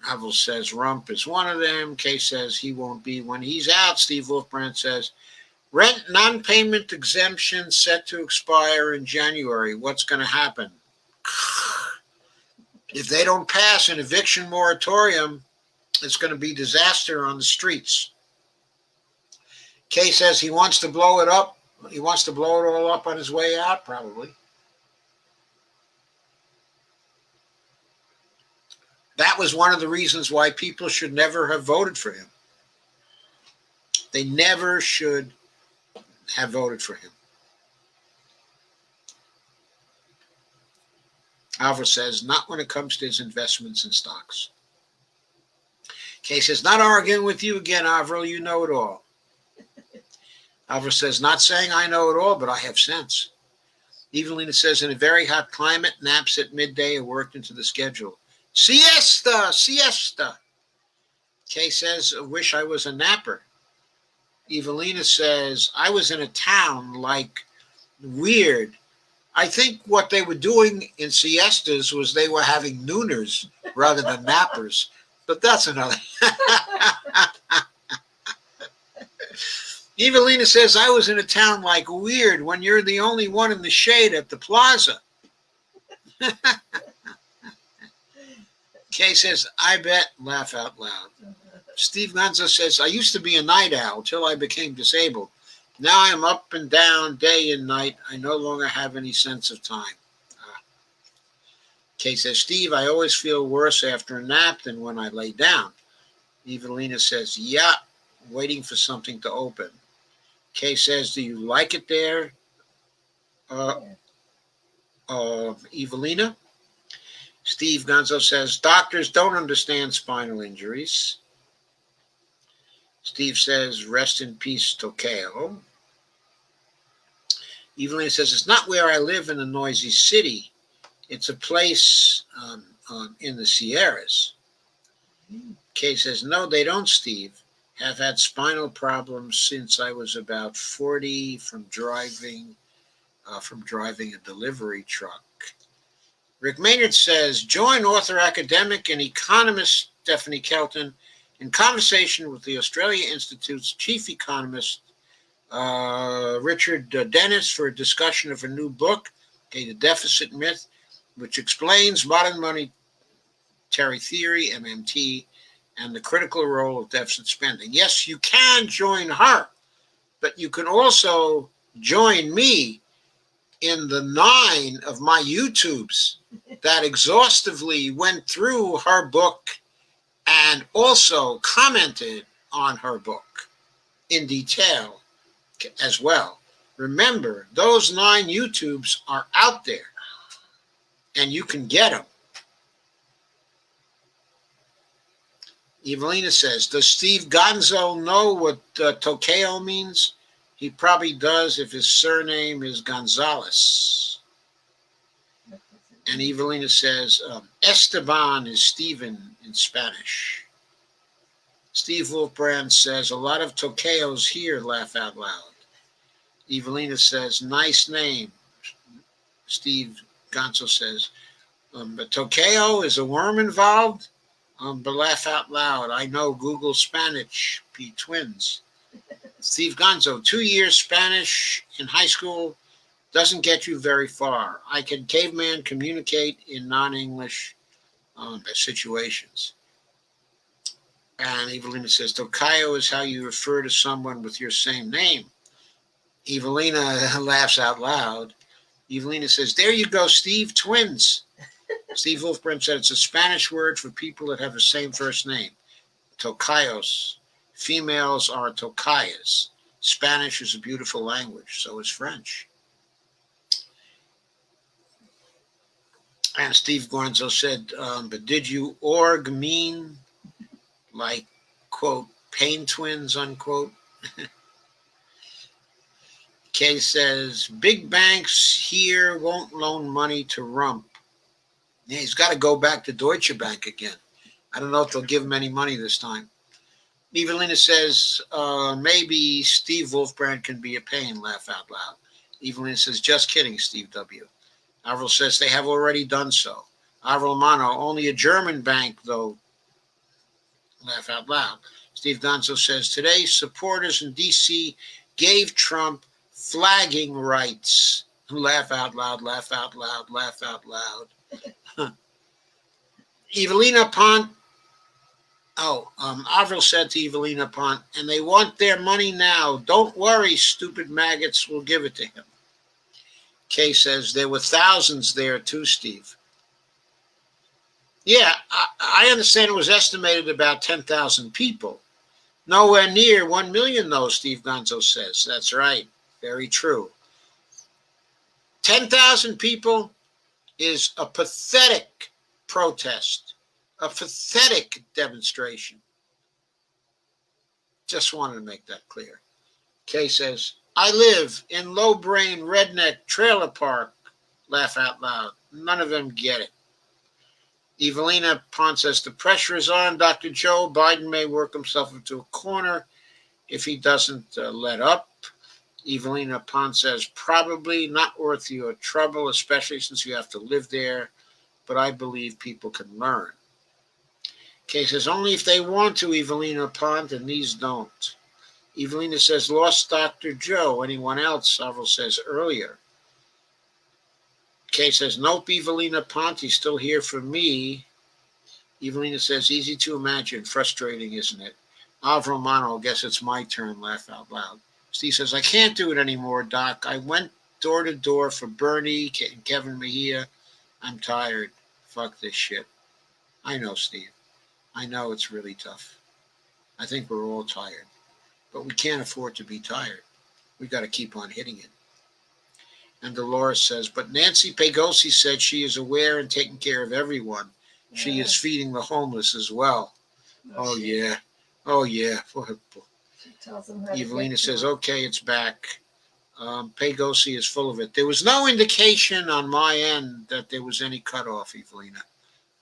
Avil says, Rump is one of them. Kay says, he won't be when he's out. Steve Wolfbrand says, rent non-payment exemption set to expire in January. What's going to happen? If they don't pass an eviction moratorium, it's going to be disaster on the streets. Kay says he wants to blow it up. He wants to blow it all up on his way out, probably. That was one of the reasons why people should never have voted for him. They never should have voted for him. Alva says, not when it comes to his investments in stocks. Kay says, not arguing with you again, Avro, you know it all. Alva says, not saying I know it all, but I have sense. Evelina says, in a very hot climate, naps at midday are worked into the schedule. Siesta, siesta. Kay says, I wish I was a napper. Evelina says, I was in a town like weird. I think what they were doing in siestas was they were having nooners rather than nappers. But that's another. Evelina says, I was in a town like weird when you're the only one in the shade at the plaza. Kay says, I bet, laugh out loud. Steve Gonzo says, I used to be a night owl till I became disabled. Now I'm up and down day and night. I no longer have any sense of time. Kay says, Steve, I always feel worse after a nap than when I lay down. Evelina says, yeah, waiting for something to open. Kay says, do you like it there, Evelina? Steve Gonzo says, doctors don't understand spinal injuries. Steve says, rest in peace, Tokyo. Evelina says, it's not where I live in a noisy city. It's a place in the Sierras. Kay says, no, they don't, Steve. Have had spinal problems since I was about 40 from driving a delivery truck. Rick Maynard says, join author, academic, and economist Stephanie Kelton in conversation with the Australia Institute's chief economist, Richard Dennis, for a discussion of a new book, The Deficit Myth, which explains modern monetary theory, MMT, and the critical role of deficit spending. Yes, you can join her, but you can also join me in the 9 of my YouTubes that exhaustively went through her book and also commented on her book in detail as well. Remember, those 9 YouTubes are out there, and you can get them. Evelina says, does Steve Gonzo know what Tokyo means? He probably does if his surname is Gonzalez. And Evelina says, Esteban is Stephen in Spanish. Steve Wolfbrand says, a lot of Tokeos here, laugh out loud. Evelina says, nice name. Steve Gonzo says, but Tokeo, is a worm involved? But laugh out loud. I know Google Spanish, P twins. Steve Gonzo, 2 years Spanish in high school doesn't get you very far. I can caveman communicate in non-English situations. And Evelina says, Tokayo is how you refer to someone with your same name. Evelina laughs out loud. Evelina says, there you go, Steve, twins. Steve Wolfbrand said it's a Spanish word for people that have the same first name. Tocayos. Females are tocayas. Spanish is a beautiful language, so is French. And Steve Guanzo said, but did you org mean like, quote, pain twins, unquote? Kay says, big banks here won't loan money to Rump. Yeah, he's got to go back to Deutsche Bank again. I don't know if they'll give him any money this time. Evelina says, maybe Steve Wolfbrand can be a pain, laugh out loud. Evelina says, just kidding, Steve W. Avril says, they have already done so. Avril Mano, only a German bank, though, laugh out loud. Steve Gonzo says, today supporters in D.C. gave Trump flagging rights. Laugh out loud, laugh out loud, laugh out loud. Evelina Pont. Avril said to Evelina Pont, and they want their money now. Don't worry, stupid maggots, will give it to him. Kay says, there were thousands there too, Steve. Yeah, I understand it was estimated about 10,000 people. Nowhere near 1 million, though, Steve Gonzo says. That's right. Very true. 10,000 people is a pathetic protest, a pathetic demonstration. Just wanted to make that clear. Kay says, I live in low-brain redneck trailer park. Laugh out loud. None of them get it. Evelina Pont says, the pressure is on Dr. Joe. Biden may work himself into a corner if he doesn't let up. Evelina Pont says, probably not worth your trouble, especially since you have to live there, but I believe people can learn. Kay says, only if they want to, Evelina Pont, and these don't. Evelina says, lost Dr. Joe. Anyone else? Avril says, earlier. Kay says, nope, Evelina Pont, he's still here for me. Evelina says, easy to imagine. Frustrating, isn't it? Avril Mono, guess it's my turn. Laugh out loud. Steve says, I can't do it anymore, Doc. I went door to door for Bernie and Kevin Mejia. I'm tired. Fuck this shit. I know, Steve. I know it's really tough. I think we're all tired. But we can't afford to be tired. We got to keep on hitting it. And Dolores says, but Nancy Pegosi said she is aware and taking care of everyone. Yeah. She is feeding the homeless as well. Oh, yeah. Oh, yeah. She tells them how Evelina says, okay, it's back. Pegosi is full of it. There was no indication on my end that there was any cutoff, Evelina.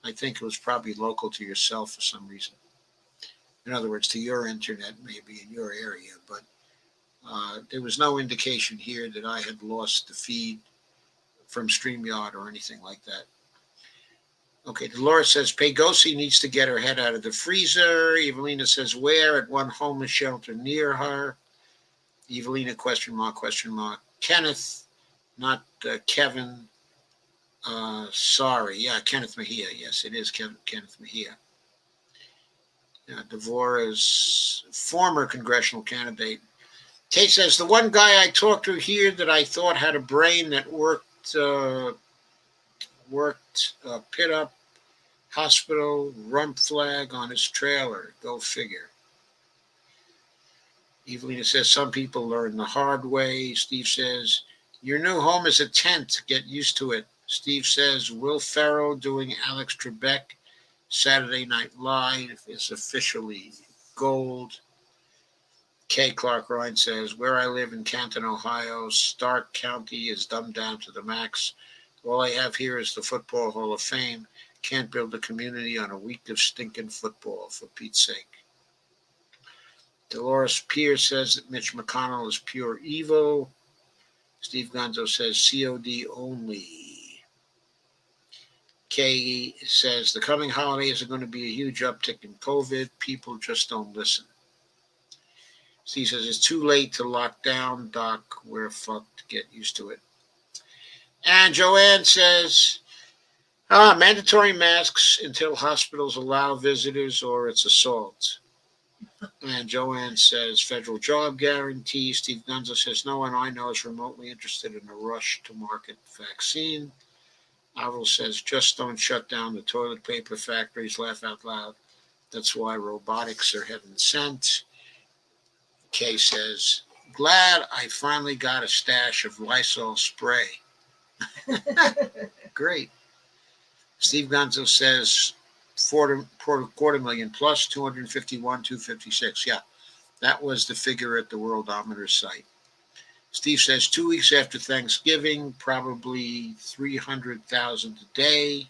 I think it was probably local to yourself for some reason. In other words, to your internet, maybe in your area. But there was no indication here that I had lost the feed from StreamYard or anything like that. Okay, Dolores says, Pegosi needs to get her head out of the freezer. Evelina says, where? At one homeless shelter near her. Evelina, question mark, question mark. Kenneth, not Kevin. Sorry. Yeah, Kenneth Mejia. Yes, it is Kenneth Mejia. Devorah's former congressional candidate. Kate says, the one guy I talked to here that I thought had a brain that worked pit up hospital rump flag on his trailer. Go figure. Evelina says, some people learn the hard way. Steve says, your new home is a tent. Get used to it. Steve says, Will Ferrell doing Alex Trebek Saturday Night Live is officially gold. Kay Clark Ryan says, where I live in Canton, Ohio, Stark County is dumbed down to the max. All I have here is the Football Hall of Fame. Can't build a community on a week of stinking football, for Pete's sake. Dolores Pierce says that Mitch McConnell is pure evil. Steve Gonzo says COD only. Kay says the coming holidays are going to be a huge uptick in COVID. People just don't listen. Steve says it's too late to lock down. Doc, we're fucked. Get used to it. And Joanne says, mandatory masks until hospitals allow visitors or it's assault. And Joanne says, federal job guarantee. Steve Gunza says, no one I know is remotely interested in a rush to market vaccine. Avril says, just don't shut down the toilet paper factories. Laugh out loud. That's why robotics are heaven sent. Kay says, glad I finally got a stash of Lysol spray. Great. Steve Gonzo says, quarter million plus 251, 256. Yeah, that was the figure at the Worldometer site. Steve says 2 weeks after Thanksgiving, probably 300,000 a day.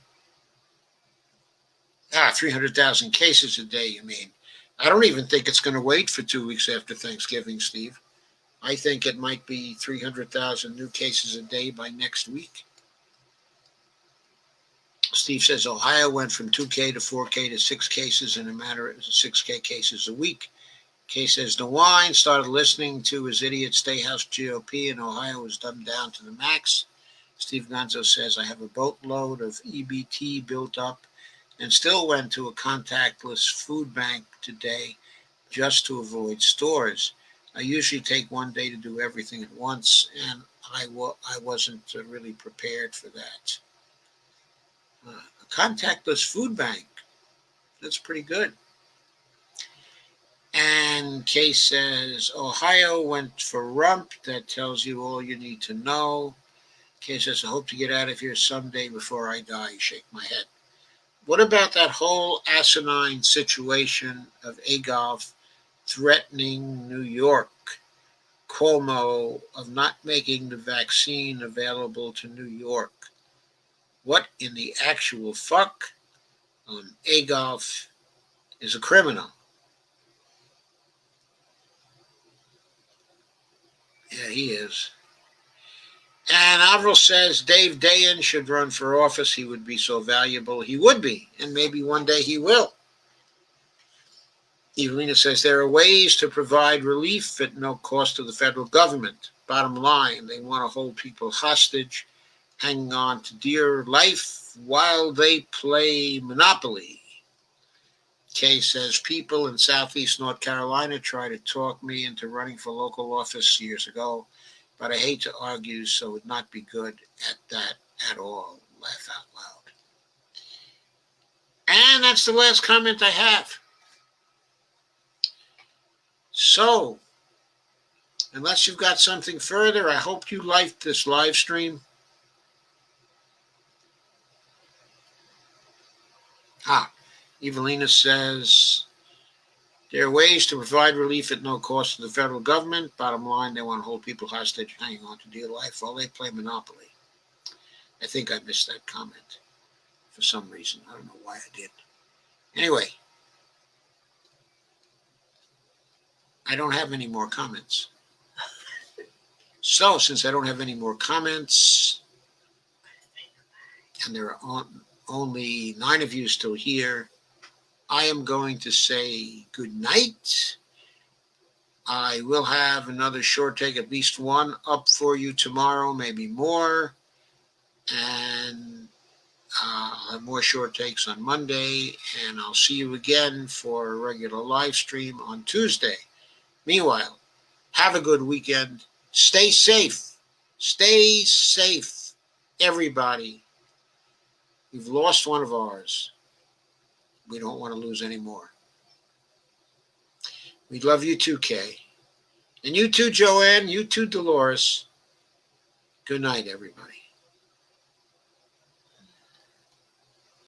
300,000 cases a day, you mean. I don't even think it's going to wait for 2 weeks after Thanksgiving, Steve. I think it might be 300,000 new cases a day by next week. Steve says Ohio went from 2K to 4K to 6 cases in a matter of 6K cases a week. Kay says DeWine started listening to his idiot Statehouse GOP and Ohio was dumbed down to the max. Steve Gonzo says I have a boatload of EBT built up and still went to a contactless food bank today just to avoid stores. I usually take one day to do everything at once, and I wasn't really prepared for that. A contactless food bank. That's pretty good. And Kay says, Ohio went for rump. That tells you all you need to know. Kay says, I hope to get out of here someday before I die. Shake my head. What about that whole asinine situation of Adolf threatening New York? Cuomo of not making the vaccine available to New York. What in the actual fuck? Adolf is a criminal. Yeah, he is. And Avril says Dave Dayen should run for office. He would be so valuable. He would be, and maybe one day he will. Evelina says there are ways to provide relief at no cost to the federal government. Bottom line, they want to hold people hostage, hanging on to dear life while they play Monopoly. Kay says people in Southeast North Carolina tried to talk me into running for local office years ago, but I hate to argue, so would not be good at that at all. Laugh out loud. And that's the last comment I have. So, unless you've got something further, I hope you liked this live stream. Evelina says, there are ways to provide relief at no cost to the federal government. Bottom line, they want to hold people hostage, hanging on to dear life while they play Monopoly. I think I missed that comment for some reason. I don't know why I did. Anyway, I don't have any more comments. So, since I don't have any more comments, and there are only 9 of you still here, I am going to say good night. I will have another short take, at least one, up for you tomorrow, maybe more. And I'll have more short takes on Monday. And I'll see you again for a regular live stream on Tuesday. Meanwhile, have a good weekend. Stay safe. Stay safe, everybody. We've lost one of ours. We don't want to lose any more. We love you too, Kay. And you too, Joanne. You too, Dolores. Good night, everybody.